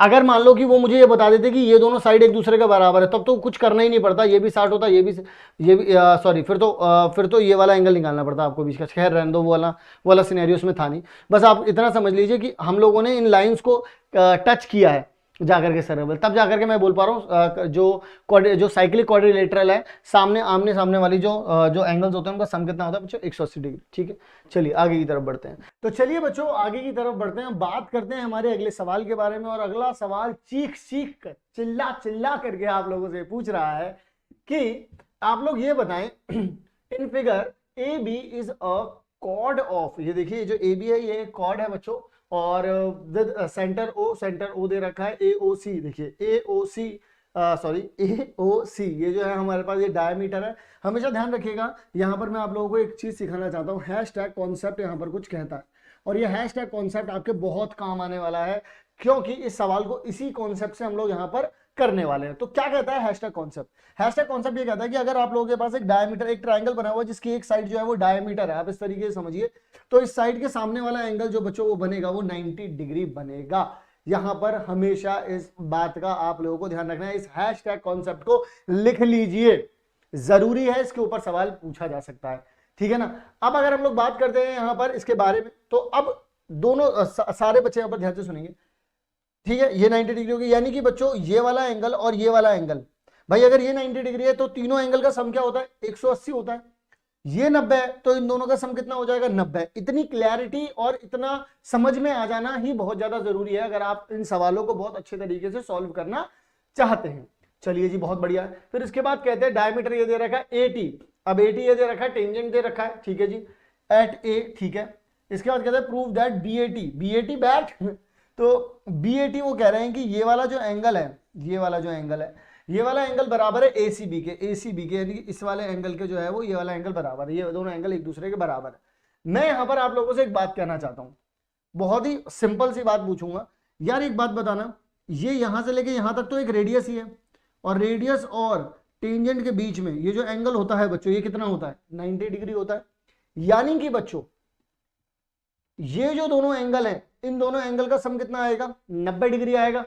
अगर मान लो कि वो मुझे ये बता देते कि ये दोनों साइड एक दूसरे के बराबर है, तब तो कुछ करना ही नहीं पड़ता, ये भी 60 होता, ये भी सॉरी, फिर तो ये वाला एंगल निकालना पड़ता आपको बीच का। खैर रहने दो, वो वाला सिनेरियो उसमें था नहीं। बस आप इतना समझ लीजिए कि हम लोगों ने इन लाइंस को टच किया है जाकर के सर्कल, तब जाकर के मैं बोल पा रहा हूँ जो साइक्लिक क्वाड्रिलेटरल है, आमने सामने वाली जो एंगल्स होते हैं उनका सम कितना होता है बच्चों 180 डिग्री। ठीक है, चलिए आगे की तरफ बढ़ते हैं। तो चलिए बच्चों आगे की तरफ बढ़ते हैं, बात करते हैं हमारे अगले सवाल के बारे में। और अगला सवाल चीख कर चिल्ला करके आप लोगों से पूछ रहा है कि आप लोग ये बताएं in figure A B is a chord of, ये देखिए जो ए बी है ये कॉर्ड है बच्चों, और सेंटर ओ दे रखा है AOC। देखिए AOC AOC ये जो है हमारे पास ये डायमीटर है। हमेशा ध्यान रखिएगा, यहाँ पर मैं आप लोगों को एक चीज सिखाना चाहता हूँ, हैशटैग कॉन्सेप्ट यहाँ पर कुछ कहता है, और ये हैशटैग कॉन्सेप्ट आपके बहुत काम आने वाला है, क्योंकि इस सवाल को इसी कॉन्सेप्ट से हम लोग यहाँ पर करने वाले हैं। तो क्या कहता है हैशटैग कॉन्सेप्ट? हैशटैग कॉन्सेप्ट ये कहता है कि अगर आप लोगों के पास एक डायमीटर, एक ट्रायंगल बना हुआ है जिसकी एक साइड जो है वो डायमीटर है, आप इस तरीके से समझिए, तो इस साइड के सामने वाला एंगल जो बच्चों वो बनेगा वो 90 डिग्री बनेगा। यहां पर हमेशा इस बात का आप लोगों को ध्यान रखना है, इस हैशटैग कॉन्सेप्ट को लिख लीजिए, जरूरी है, इसके ऊपर सवाल पूछा जा सकता है। ठीक है ना? अब अगर हम लोग बात करते हैं यहां पर इसके बारे में, तो अब दोनों सारे बच्चे यहां पर ध्यान से सुनेंगे। ठीक है, ये 90 डिग्री होगी, यानी कि बच्चों ये वाला एंगल और ये वाला एंगल, भाई अगर ये 90 डिग्री है तो तीनों एंगल का सम क्या होता है 180 होता है। ये 90 है तो इन दोनों का सम कितना हो जाएगा 90। इतनी क्लैरिटी और इतना समझ में आ जाना ही बहुत ज्यादा जरूरी है अगर आप इन सवालों को बहुत अच्छे तरीके से सॉल्व करना चाहते हैं। चलिए जी बहुत बढ़िया है। फिर इसके बाद कहते हैं डायमीटर ये दे रखा है 80, अब 80 ये दे रखा है, टेंजेंट दे रखा है, ठीक है जी, एट ए, ठीक है। इसके बाद कहते हैं प्रूव दैट BAT बैट, तो BAT वो कह रहे हैं कि ये वाला जो एंगल है, ये वाला एंगल बराबर है ACB के, यानी कि इस वाले एंगल के जो है वो ये वाला एंगल बराबर है, ये दोनों एंगल एक दूसरे के बराबर है। मैं यहां पर आप लोगों से एक बात कहना चाहता हूं, बहुत ही सिंपल सी बात पूछूंगा यार, एक बात बताना, ये यहां से लेके यहां तक तो एक रेडियस ही है, और रेडियस और टेंजेंट के बीच में ये जो एंगल होता है बच्चों ये कितना होता है 90 डिग्री होता है। यानी कि बच्चों ये जो दोनों एंगल हैं, इन दोनों एंगल का सम कितना आएगा 90 डिग्री आएगा।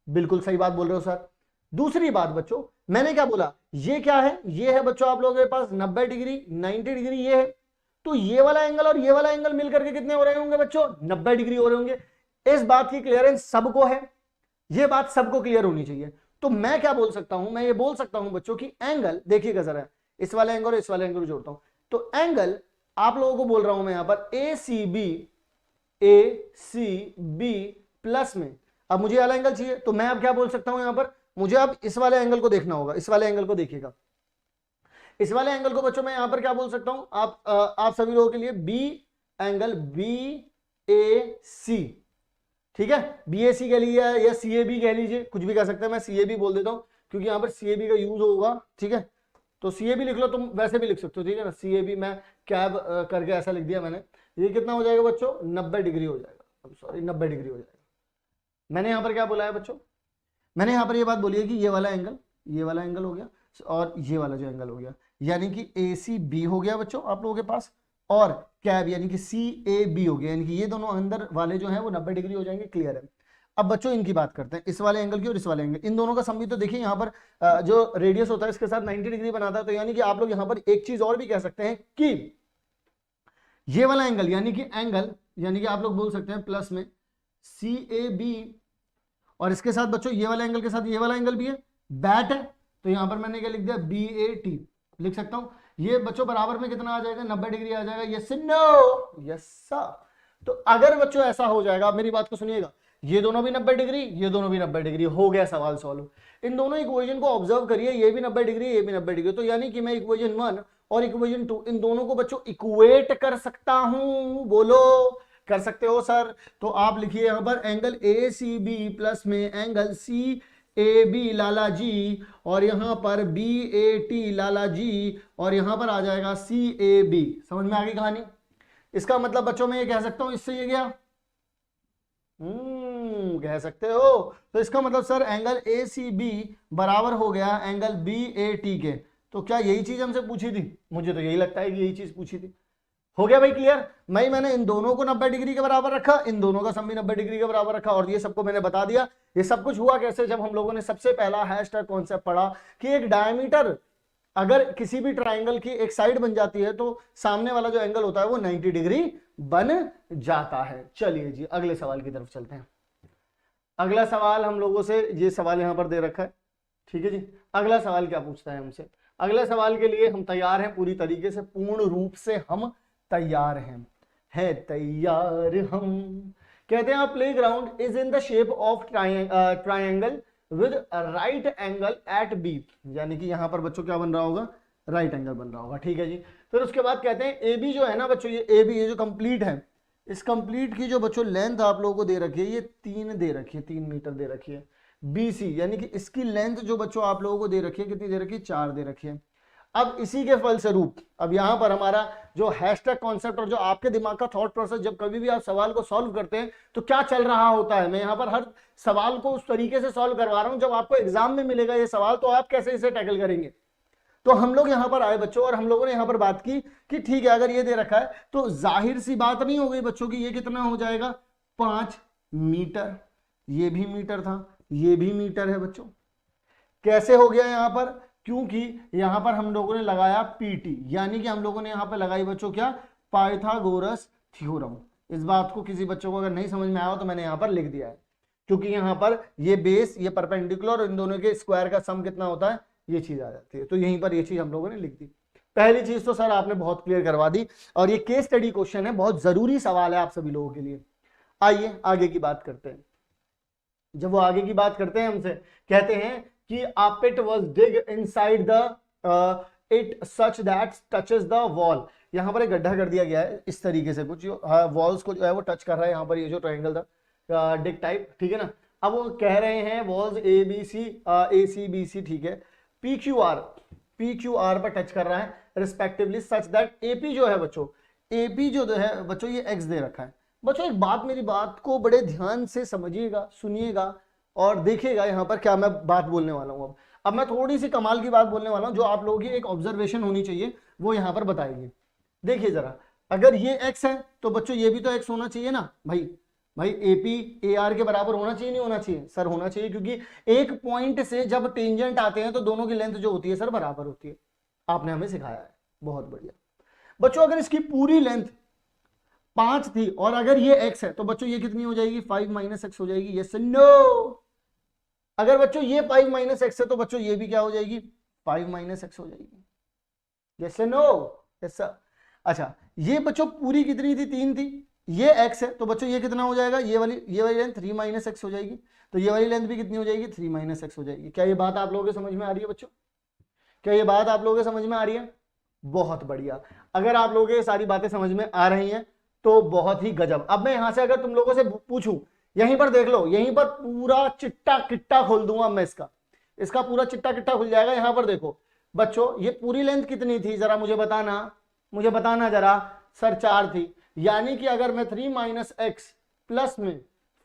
बिल्कुल सही बात बोल रहे हो सर। दूसरी बात बच्चों, मैंने क्या बोला, ये क्या है, ये है बच्चों आप लोगों के पास 90 डिग्री, 90 डिग्री ये है, तो ये वाला एंगल और ये वाला एंगल मिलकर के कितने हो रहे होंगे बच्चों? 90 डिग्री हो रहे होंगे। इस बात की क्लियरेंस सबको है, ये बात सबको क्लियर होनी चाहिए। तो मैं क्या बोल सकता हूं, मैं ये बोल सकता हूं बच्चों की एंगल, देखिएगा जरा, इस वाले एंगल और इस वाले एंगल जोड़ता हूं, तो एंगल आप लोगों को बोल रहा हूं मैं यहां पर ए सी बी प्लस में, अब मुझे वाला एंगल चाहिए, तो मैं अब क्या बोल सकता हूं यहां पर, मुझे अब इस वाले एंगल को देखना होगा। इस वाले एंगल को देखिएगा, इस वाले एंगल को बच्चों मैं यहां पर क्या बोल सकता हूं, आप सभी लोगों के लिए बी एंगल बी ए सी, ठीक है, बी ए सी कह लीजिए या सी ए बी कह लीजिए, कुछ भी कह सकते हैं, मैं सी ए बी बोल देता हूं क्योंकि यहां पर सी ए बी का यूज होगा, ठीक है। तो सी ए बी लिख लो, तुम वैसे भी लिख सकते हो, ठीक है ना, सी ए बी मैं कैब करके ऐसा लिख दिया मैंने। ये कितना हो जाएगा बच्चों? 90 डिग्री हो जाएगा, सॉरी 90 डिग्री हो जाएगा। मैंने यहां पर क्या बोला है बच्चों? मैंने यहां पर ये बात बोली है कि ये वाला एंगल हो गया और ये वाला जो एंगल हो गया, यानी कि ए सी बी हो गया बच्चों आप लोगों के पास, और कैब यानी कि सी ए बी हो गया, यानी कि ये दोनों अंदर वाले जो है वो 90 डिग्री हो जाएंगे। क्लियर है? अब बच्चों इनकी बात करते हैं, इस वाले एंगल की और इस वाले एंगल, इन दोनों का सम भी तो देखिए यहाँ पर जो रेडियस होता है इसके साथ 90 डिग्री बनाता है। तो यानी कि आप लोग यहाँ पर एक चीज और भी कह सकते हैं कि ये वाला एंगल यानी कि आप लोग बोल सकते हैं प्लस में सी ए बी, और इसके साथ बच्चों ये वाला एंगल के साथ ये वाला एंगल भी है, बैट है, तो यहां पर मैंने क्या लिख दिया? बी ए टी लिख सकता हूं। ये बच्चों बराबर में कितना आ जाएगा? 90 डिग्री आ जाएगा। Yes no? Yes sir. तो अगर बच्चों ऐसा हो जाएगा, मेरी बात को सुनिएगा, ये दोनों भी 90 डिग्री, ये दोनों भी 90 डिग्री, हो गया सवाल सॉल्व। इन दोनों इक्वेशन को ऑब्जर्व करिए, ये भी 90 डिग्री, ये भी 90 डिग्री, तो यानी कि मैं इक्वेशन 1 और इक्वेशन 2 इन दोनों को बच्चों इक्वेट कर सकता हूं। बोलो, कर सकते हो सर? तो आप लिखिए यहां पर angle A C B plus में एंगल सी ए बी लाला जी, और यहां पर बी ए टी लाला जी, और यहां पर आ जाएगा सी ए बी। समझ में आ गई कहानी? इसका मतलब बच्चों मैं ये कह सकता हूं, इससे ये गया कह सकते हो। तो इसका मतलब sir angle A C B बराबर हो गया एंगल बी ए टी के। तो क्या यही चीज हमसे पूछी थी? मुझे तो यही लगता है कि यही चीज पूछी थी। हो गया भाई क्लियर? मैंने इन दोनों को 90 डिग्री के बराबर रखा, इन दोनों का सम भी 90 डिग्री के बराबर रखा, और ये सबको मैंने बता दिया। ये सब कुछ हुआ कैसे? जब हम लोगों ने सबसे पहला हैशटैग कॉन्सेप्ट पढ़ा कि एक डायमीटर अगर किसी भी ट्राइंगल की एक साइड बन जाती है तो सामने वाला जो एंगल होता है वो 90 डिग्री बन जाता है। चलिए जी अगले सवाल की तरफ चलते हैं। अगला सवाल हम लोगों से, ये सवाल यहां पर दे रखा है, ठीक है जी। अगला सवाल क्या पूछता है हमसे? अगले सवाल के लिए हम तैयार हैं पूरी तरीके से, पूर्ण रूप से हम तैयार हैं तैयार हम। कहते हैं playground is in the shape of triangle with right angle at B, यानी कि यहां पर बच्चों क्या बन रहा होगा? राइट एंगल बन रहा होगा, ठीक है जी। फिर उसके बाद कहते हैं ए बी जो है ना बच्चों, ये ए बी ये जो कंप्लीट है, इस कंप्लीट की जो बच्चों लेंथ आप लोगों को दे रखी है, ये 3 दे रखी है, 3 मीटर दे रखी है। बी सी यानी कि इसकी लेंथ जो बच्चों आप लोगों को दे रखी है, कितनी दे रखी है? 4 दे रखी है। अब इसी के फलस्वरूप अब यहां पर हमारा जो हैशटैग कॉन्सेप्ट और जो आपके दिमाग का थॉट प्रोसेस, जब कभी भी आप सवाल को सॉल्व करते हैं तो क्या चल रहा होता है, मैं यहां पर हर सवाल को उस तरीके से सॉल्व करवा रहा हूं, जब आपको एग्जाम में मिलेगा ये सवाल तो आप कैसे इसे टैकल करेंगे। तो हम लोग यहां पर आए बच्चों और हम लोगों ने यहां पर बात की कि ठीक है अगर ये दे रखा है तो जाहिर सी बात नहीं हो गई बच्चों की, ये कितना हो जाएगा? 5 मीटर। ये भी मीटर था, ये भी मीटर है बच्चों। कैसे हो गया यहां पर? क्योंकि यहां पर हम लोगों ने लगाया पीटी, यानी कि हम लोगों ने यहां पर लगाई बच्चों क्या? Pythagoras theorem. इस बात को किसी बच्चों को अगर नहीं समझ में आया तो मैंने यहां पर लिख दिया है, क्योंकि यहां पर ये बेस, ये परपेंडिकुलर, इन दोनों के स्क्वायर का सम कितना होता है, ये चीज आ जाती है। तो यहीं पर ये चीज हम लोगों ने लिख दी। पहली चीज तो सर आपने बहुत क्लियर करवा दी, और ये केस स्टडी क्वेश्चन है, बहुत जरूरी सवाल है आप सभी लोगों के लिए। आइए आगे की बात करते हैं। जब वो आगे की बात करते हैं हमसे, कहते हैं कि a pit was dig inside the it such that touches the wall। यहां पर एक गड्ढा कर दिया गया है इस तरीके से, कुछ वॉल्स को जो है वो टच कर रहा है, यहां पर ये जो ट्रायंगल था डिग टाइप, ठीक है ना। अब वो कह रहे हैं walls A B C A C B C, ठीक है, पी क्यू आर पर टच कर रहा है रिस्पेक्टिवली, सच दैट एपी जो है बच्चों, एपी जो है बच्चों ये एक्स दे रखा है। बच्चों एक बात, मेरी बात को बड़े ध्यान से समझिएगा, सुनिएगा और देखिएगा यहां पर क्या मैं बात बोलने वाला हूं। अब मैं थोड़ी सी कमाल की बात बोलने वाला हूं, जो आप लोगों की एक ऑब्जर्वेशन होनी चाहिए वो यहां पर बताएगी। देखिए जरा, अगर ये x है तो बच्चों ये भी तो x होना चाहिए ना भाई एपी ए आर के बराबर होना चाहिए, नहीं होना चाहिए? सर होना चाहिए, क्योंकि एक पॉइंट से जब टेंजेंट आते हैं तो दोनों की लेंथ जो होती है सर बराबर होती है। आपने हमें सिखाया है, बहुत बढ़िया। बच्चों अगर इसकी पूरी लेंथ 5 थी और अगर ये x है तो बच्चों ये कितनी हो जाएगी 5 माइनस एक्स हो जाएगी, यस नो। अगर बच्चों ये 5 माइनस एक्स है तो बच्चों ये भी क्या हो जाएगी 5 माइनस एक्स हो जाएगी, यस नो, यस सर। अच्छा ये बच्चों पूरी कितनी थी 3 थी, ये x है तो बच्चों ये कितना हो जाएगा ये वाली लेंथ 3 माइनस एक्स हो जाएगी, तो ये वाली लेंथ भी कितनी हो जाएगी 3 माइनस एक्स हो जाएगी। क्या ये बात आप लोगों के समझ में आ रही है बच्चों? क्या ये बात आप लोगों के समझ में आ रही है? बहुत बढ़िया। अगर आप लोगों को सारी बातें समझ में आ रही हैं तो बहुत ही गजब। अब मैं यहां से अगर तुम लोगों से पूछूं, यहीं पर देख लो, यहीं पर पूरा चिट्टा किट्टा खोल दूंगा मैं, इसका पूरा चिट्टा किट्टा खुल जाएगा। यहां पर देखो बच्चों ये पूरी लेंथ कितनी थी जरा मुझे बताना जरा। सर 4 थी, यानी कि अगर मैं 3 माइनस एक्स प्लस में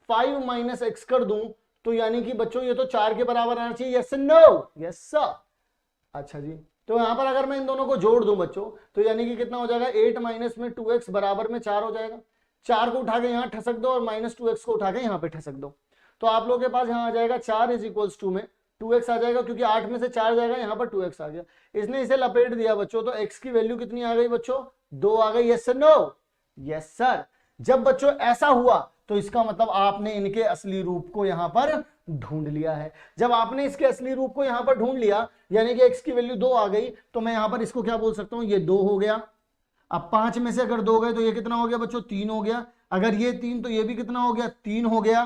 5 माइनस एक्स कर दूं तो यानी कि बच्चों ये तो 4 के बराबर आना चाहिए, यस नो, यस सर। अच्छा जी, तो यहां पर अगर मैं इन दोनों को जोड़ दूं बच्चों तो यानी कि कितना हो जाएगा 8 माइनस में 2x बराबर में 4 हो जाएगा। 4 को उठा के यहां ठसक दो और माइनस 2x को उठा के यहां पे ठसक दो, तो आप लोगों के पास यहां आ जाएगा 4 इज इक्वल्स टू में 2x आ जाएगा, क्योंकि 8 में से 4 जाएगा, यहां पर 2x आ गया। इसने इसे लपेट दिया बच्चों, तो x की वैल्यू कितनी आ गई बच्चों 2 आ गई, यस नो, यस सर। जब बच्चों ऐसा हुआ तो इसका मतलब आपने इनके असली रूप को यहां पर ढूंढ लिया है। जब आपने इसके असली रूप को यहां पर ढूंढ लिया यानी कि x की वैल्यू 2 आ गई, तो मैं यहां पर इसको क्या बोल सकता हूं, ये 2 हो गया। अब 5 में से अगर 2 गए तो ये कितना हो गया बच्चों 3 हो गया। अगर ये 3 तो ये भी कितना हो गया 3 हो गया।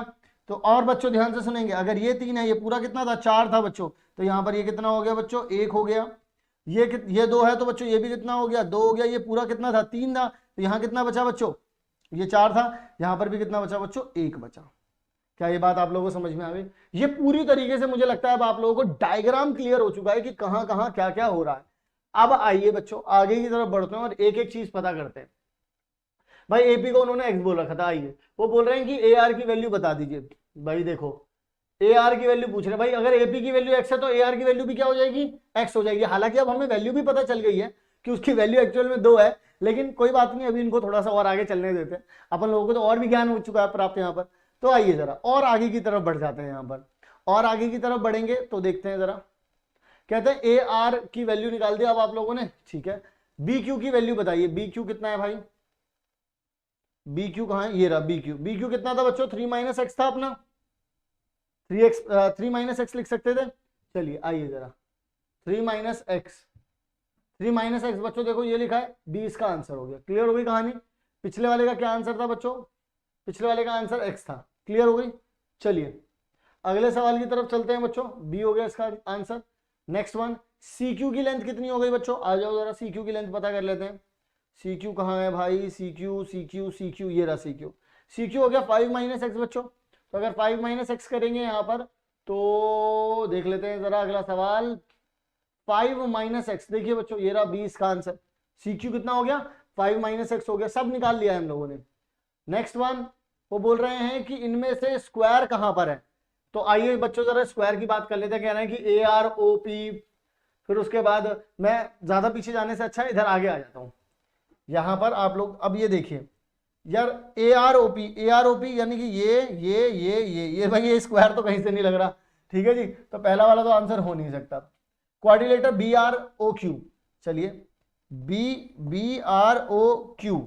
तो और बच्चों ध्यान से सुनेंगे, अगर ये 3 है, ये पूरा कितना था 4 था बच्चों, तो यहां पर ये कितना हो गया बच्चों 1 हो गया। ये 2 है तो बच्चों ये भी कितना हो गया 2 हो गया। ये पूरा कितना था 3 था, तो यहां कितना बचा बच्चों, ये 4 था, यहां पर भी कितना बचा बच्चों 1 बचा। क्या ये बात आप लोगों को समझ में आ गई? ये पूरी तरीके से मुझे लगता है अब आप लोगों को डायग्राम क्लियर हो चुका है कि कहां कहां क्या क्या हो रहा है। अब आइए बच्चों आगे की तरफ बढ़ते हैं और एक एक चीज पता करते हैं। भाई एपी को उन्होंने एक्स बोल रखा था, आइए वो बोल रहे हैं कि ए आर की वैल्यू बता दीजिए। भाई देखो ए आर की वैल्यू पूछ रहे हैं, भाई अगर एपी की वैल्यू एक्स है तो ए आर की वैल्यू भी क्या हो जाएगी एक्स हो जाएगी। हालांकि अब हमें वैल्यू भी पता चल गई है कि उसकी वैल्यू एक्चुअल में 2 है, लेकिन कोई बात नहीं, अभी इनको थोड़ा सा और आगे चलने देते हैं। अपन लोगों को तो और भी ज्ञान हो चुका है प्राप्त यहाँ पर। तो आइए जरा और आगे की तरफ बढ़ जाते हैं। यहाँ पर और आगे की तरफ बढ़ेंगे तो देखते हैं जरा, कहते हैं ए आर की वैल्यू निकाल दिया अब आप लोगों ने, ठीक है। बी क्यू की वैल्यू बताइए, बी क्यू कितना है भाई, बी क्यू कहां है, ये रहा बी क्यू कितना था बच्चों 3 माइनस एक्स था अपना, 3 माइनस एक्स लिख सकते थे। चलिए आइए जरा 3 माइनस एक्स बच्चों देखो ये लिखा है, बी इसका आंसर हो गया। क्लियर हो गई कहानी? पिछले वाले का क्या आंसर था बच्चों, पिछले वाले का आंसर एक्स था। क्लियर हो गई? चलिए अगले सवाल की तरफ चलते हैं बच्चों, बी हो गया इसका answer. Next one, C Q की लेंथ कितनी हो गई बच्चों, आ जाओ जरा सी क्यू की लेंथ पता कर लेते हैं। सी क्यू कहाँ है भाई, सी क्यू ये रहा सी क्यू हो गया 5 माइनस एक्स बच्चों। तो अगर 5 माइनस एक्स करेंगे यहाँ पर तो देख लेते हैं जरा अगला सवाल, 5 माइनस एक्स, देखिए बच्चों ये रहा 20 का आंसर। सी क्यू कितना हो गया 5 माइनस एक्स हो गया, सब निकाल लिया है हम लोगों ने। नेक्स्ट वन, वो बोल रहे हैं कि इनमें से स्क्वायर कहां पर है, तो आइए बच्चों जरा स्क्वायर की बात कर लेते हैं। कह रहे हैं कि ए आर ओ पी, फिर उसके बाद मैं ज्यादा पीछे जाने से अच्छा इधर आगे आ जाता हूं। यहां पर आप लोग अब ये देखिए यार ए आर ओ पी यानी कि ये भाई ये स्क्वायर तो कहीं से नहीं लग रहा, ठीक है जी, तो पहला वाला तो आंसर हो नहीं सकता। Quadrilateral B R O Q, चलिए बी आर ओ क्यू,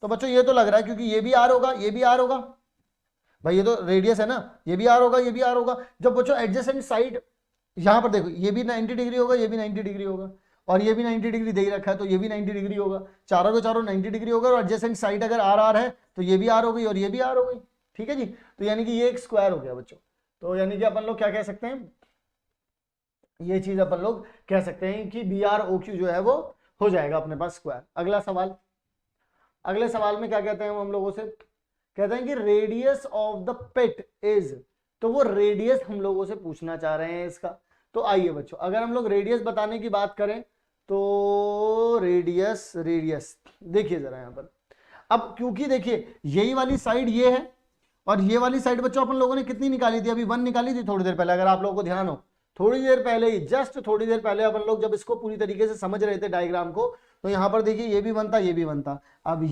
तो बच्चों ये तो लग रहा है क्योंकि ये भी आर होगा ये भी आर होगा, भाई ये तो रेडियस है ना, ये भी आर होगा ये भी आर होगा। जब बच्चों एडजेसेंट साइड यहां पर देखो ये भी 90 डिग्री होगा ये भी 90 डिग्री होगा और ये भी 90 डिग्री दे ही रखा है तो ये भी 90 डिग्री होगा, चारों के चारों 90 डिग्री होगा। और एडजेसेंट साइड अगर आर आर है तो ये भी आर हो गई और ये भी आर हो गई, ठीक है जी। तो यानी कि ये एक स्क्वायर हो गया बच्चों। तो यानी कि अपन लोग क्या कह सकते हैं, ये चीज अपन लोग कह सकते हैं कि बी आर ओ क्यू जो है वो हो जाएगा अपने पास स्क्वायर। अगला सवाल, अगले सवाल में क्या कहते हैं हम लोगों से, कहते हैं कि radius of the pet is, तो वो रेडियस हम लोगों से पूछना चाह रहे हैं इसका। तो आइए बच्चों अगर हम लोग रेडियस बताने की बात करें तो रेडियस देखिए जरा यहां पर, अब क्योंकि देखिए यही वाली साइड ये है और ये वाली साइड बच्चों अपन लोगों ने कितनी निकाली थी, अभी 1 निकाली थी थोड़ी देर पहले, अगर आप लोगों को ध्यान हो, थोड़ी देर पहले ही, जस्ट थोड़ी देर पहले अपन लोग जब इसको पूरी तरीके से समझ रहे थे डायग्राम को, तो यहां पर देखिए ये भी 1 था ये भी 1 था। अब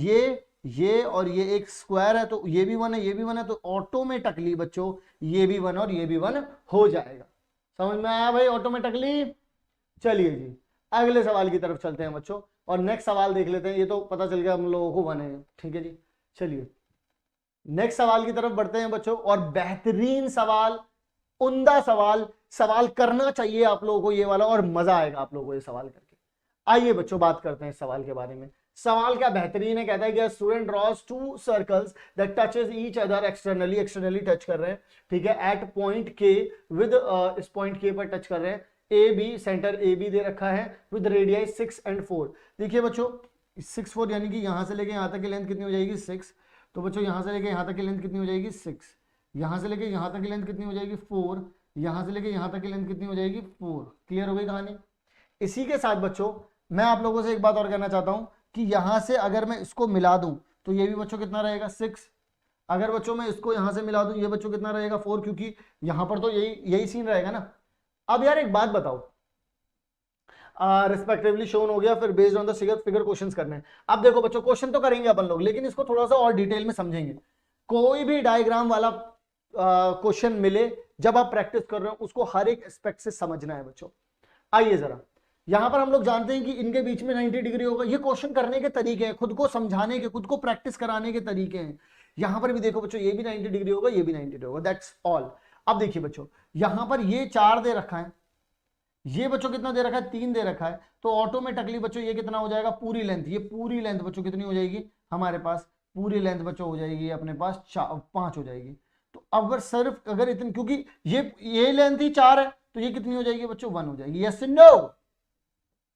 ये और ये एक स्क्वायर है तो ये भी 1 है ये भी 1 है, तो ऑटोमेटिकली बच्चों ये भी 1 और ये भी 1 हो जाएगा। समझ में आया भाई ऑटोमेटिकली? चलिए जी अगले सवाल की तरफ चलते हैं बच्चों। और नेक्स्ट सवाल देख लेते हैं। ये तो पता चल गया हम लोगों को 1 है, ठीक है जी। चलिए नेक्स्ट सवाल की तरफ बढ़ते हैं बच्चों, और बेहतरीन सवाल, उम्दा सवाल, सवाल करना चाहिए आप लोगों को ये वाला, और मजा आएगा आप लोगों को ये सवाल करके। आइए बच्चों बात करते हैं इस सवाल के बारे में। सवाल क्या बेहतरीन है, कहता है कि student draws 2 circles that touches each other externally, externally touch कर रहे हैं, ठीक है, एट पॉइंट के विद, इस पॉइंट के पर टच कर रहे हैं। A B, centre A B दे रखा है विद रेडियाई 6 and 4। देखिए बच्चों 6 4 यानी कि यहां से लेके यहां तक की लेंथ कितनी हो जाएगी 6। तो बच्चों यहां से लेके यहां तक की लेंथ कितनी हो जाएगी 6, यहां से लेके यहां तक की लेंथ कितनी हो जाएगी 4, यहां से लेके यहां तक की लेंथ कितनी हो जाएगी 4। क्लियर हो गई कहानी। इसी के साथ बच्चों मैं आप लोगों से एक बात और कहना चाहता हूं कि यहां से अगर मैं इसको मिला दूं तो ये भी बच्चों कितना रहेगा 6। अगर बच्चों मैं इसको यहां से मिला दूं ये बच्चों कितना रहेगा 4, क्योंकि यहां पर तो यही सीन रहेगा ना। अब यार एक बात बताओ, रिस्पेक्टिवली शोन हो गया, फिर based on the figure questions करने हैं। अब देखो बच्चों क्वेश्चन तो करेंगे अपन लोग, लेकिन इसको थोड़ा सा और डिटेल में समझेंगे। कोई भी डायग्राम वाला क्वेश्चन मिले, जब आप प्रैक्टिस कर रहे हो उसको हर एक एस्पेक्ट से समझना है बच्चों। आइए जरा, यहां पर हम लोग जानते हैं कि इनके बीच में 90 डिग्री होगा। ये क्वेश्चन करने के तरीके हैं, खुद को समझाने के, खुद को प्रैक्टिस कराने के तरीके हैं। यहां पर भी देखो बच्चों ये भी 90 डिग्री होगा, ये भी 90 डिग्री होगा, दैट्स ऑल। अब देखिए बच्चों यहां पर ये 4 दे रखा है, ये बच्चों कितना दे रखा है 3 दे रखा है, तो ऑटोमेटिकली बच्चों ये कितना हो जाएगा पूरी लेंथ, ये पूरी लेंथ बच्चों कितनी हो जाएगी हमारे पास, पूरी लेंथ बच्चों हो जाएगी अपने पास 5 हो जाएगी। तो अगर सिर्फ अगर इतनी, क्योंकि ये लेंथ ही 4 है तो ये कितनी हो जाएगी बच्चों 1 हो जाएगी। यस नो,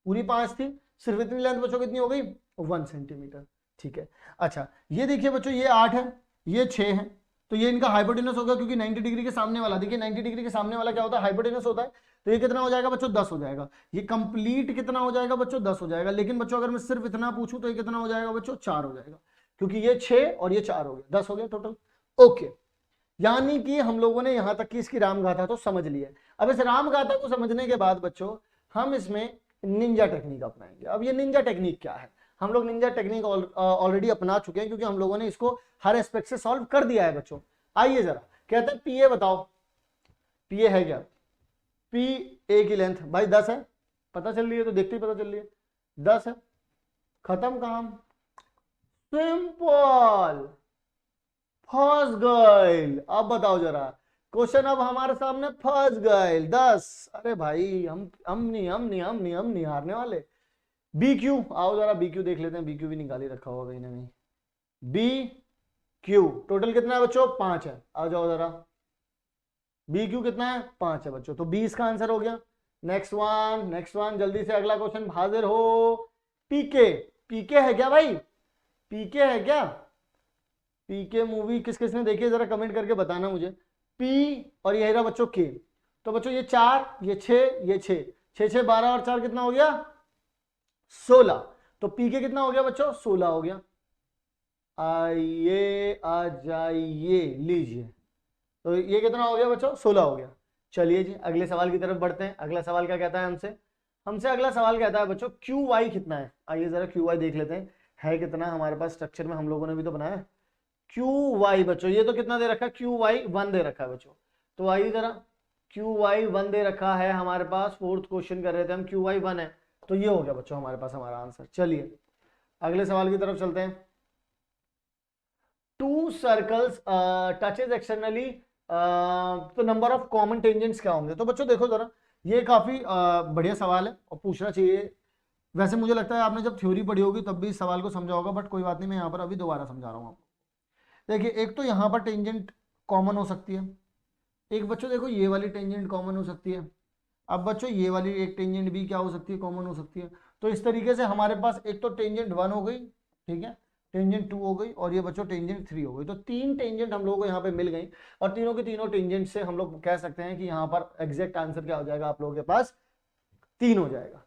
पूरी 5 थी, सिर्फ इतनी लेंथ बच्चों कितनी हो गई 1 सेंटीमीटर, ठीक है। अच्छा ये देखिए बच्चों ये 8 है, ये 6 है, तो ये इनका हाइपोटेनस होगा, क्योंकि 90 डिग्री के सामने वाला, देखिए 90 डिग्री के सामने वाला क्या होता है हाइपोटेनस होता है। तो ये कितना हो जाएगा बच्चों 10 हो जाएगा। ये कंप्लीट कितना हो जाएगा बच्चों 10 हो जाएगा। लेकिन बच्चों अगर मैं सिर्फ इतना पूछूं तो ये कितना हो जाएगा बच्चों 4 हो जाएगा, क्योंकि ये 6 और ये 4 हो गया, 10 हो गया टोटल। ओके, यानी कि हम लोगों ने यहां तक की इसकी रामगाथा तो समझ ली है। अब इस रामगाथा को समझने के बाद बच्चों हम इसमें निंजा टेक्निक अपनाएंगे। अब ये निंजा टेक्निक क्या है, हम लोग निंजा टेक्निक ऑलरेडी अपना चुके हैं, क्योंकि हम लोगों ने इसको हर एस्पेक्ट से सॉल्व कर दिया है बच्चों। आइए जरा, कहते हैं पीए बताओ, पीए है क्या, पी ए की लेंथ भाई 10 है, पता चल रही है, तो देखते ही पता चल रही है 10 है, खत्म काम, सिंपल, फंस गए। अब बताओ जरा, क्वेश्चन अब हमारे सामने फंस गए 10। अरे भाई हम नहीं हारने वाले। बी क्यू, आओ जरा बी क्यू देख लेते हैं, बी क्यू भी निकाल ही रखा होगा कहीं ना कहीं। बी क्यू टोटल कितना है बच्चों 5 है, आ जाओ जरा, बी क्यू कितना है 5 है बच्चों, तो 20 का आंसर हो गया। नेक्स्ट वन जल्दी से अगला क्वेश्चन हाजिर हो। पीके, पीके है क्या भाई, पीके है क्या, पीके मूवी किस किस ने देखी है जरा कमेंट करके बताना मुझे। पी और ये रहा बच्चों के, तो बच्चों ये 4 ये 6 ये 6, 6 6 12 और 4 कितना हो गया 16, तो पीके कितना हो गया बच्चों 16 हो गया। आइए आ जाइए, लीजिए, तो ये कितना हो गया बच्चों 16 हो गया। चलिए जी अगले सवाल की तरफ बढ़ते हैं। अगला सवाल क्या कहता है हमसे अगला सवाल कहता है बच्चों क्यू वाई कितना है। आइए जरा क्यू वाई देख लेते हैं, है कितना हमारे पास स्ट्रक्चर में, हम लोगों ने भी तो बनाया। क्यू वाई बच्चों ये तो कितना दे रखा है, क्यू वाई 1 दे रखा है बच्चों। तो आइए जरा, क्यू वाई 1 दे रखा है हमारे पास, फोर्थ क्वेश्चन कर रहे थे हम, क्यू वाई 1 है, तो ये हो गया बच्चों हमारे पास हमारा आंसर। चलिए अगले सवाल की तरफ चलते हैं। 2 सर्कल्स टचेस एक्सटर्नली, तो नंबर ऑफ कॉमन टेंजेंट्स क्या होंगे। तो बच्चों देखो जरा, ये काफी बढ़िया सवाल है और पूछना चाहिए। वैसे मुझे लगता है आपने जब थ्योरी पढ़ी होगी तब भी इस सवाल को समझा होगा, बट कोई बात नहीं, मैं यहाँ पर अभी दोबारा समझा रहा हूँ आपको। देखिए एक तो यहाँ पर टेंजेंट कॉमन हो सकती है, एक बच्चों देखो ये वाली टेंजेंट कॉमन हो सकती है। अब बच्चों ये वाली एक टेंजेंट भी क्या हो सकती है, कॉमन हो सकती है। तो इस तरीके से हमारे पास एक तो टेंजेंट 1 हो गई, ठीक है, टेंजेंट 2 हो गई, और ये बच्चों टेंजेंट 3 हो गई। तो 3 टेंजेंट हम लोगों को यहाँ पे मिल गई, और तीनों के तीनों टेंजेंट से हम लोग कह सकते हैं कि यहाँ पर एग्जैक्ट आंसर क्या हो जाएगा आप लोगों के पास 3 हो जाएगा।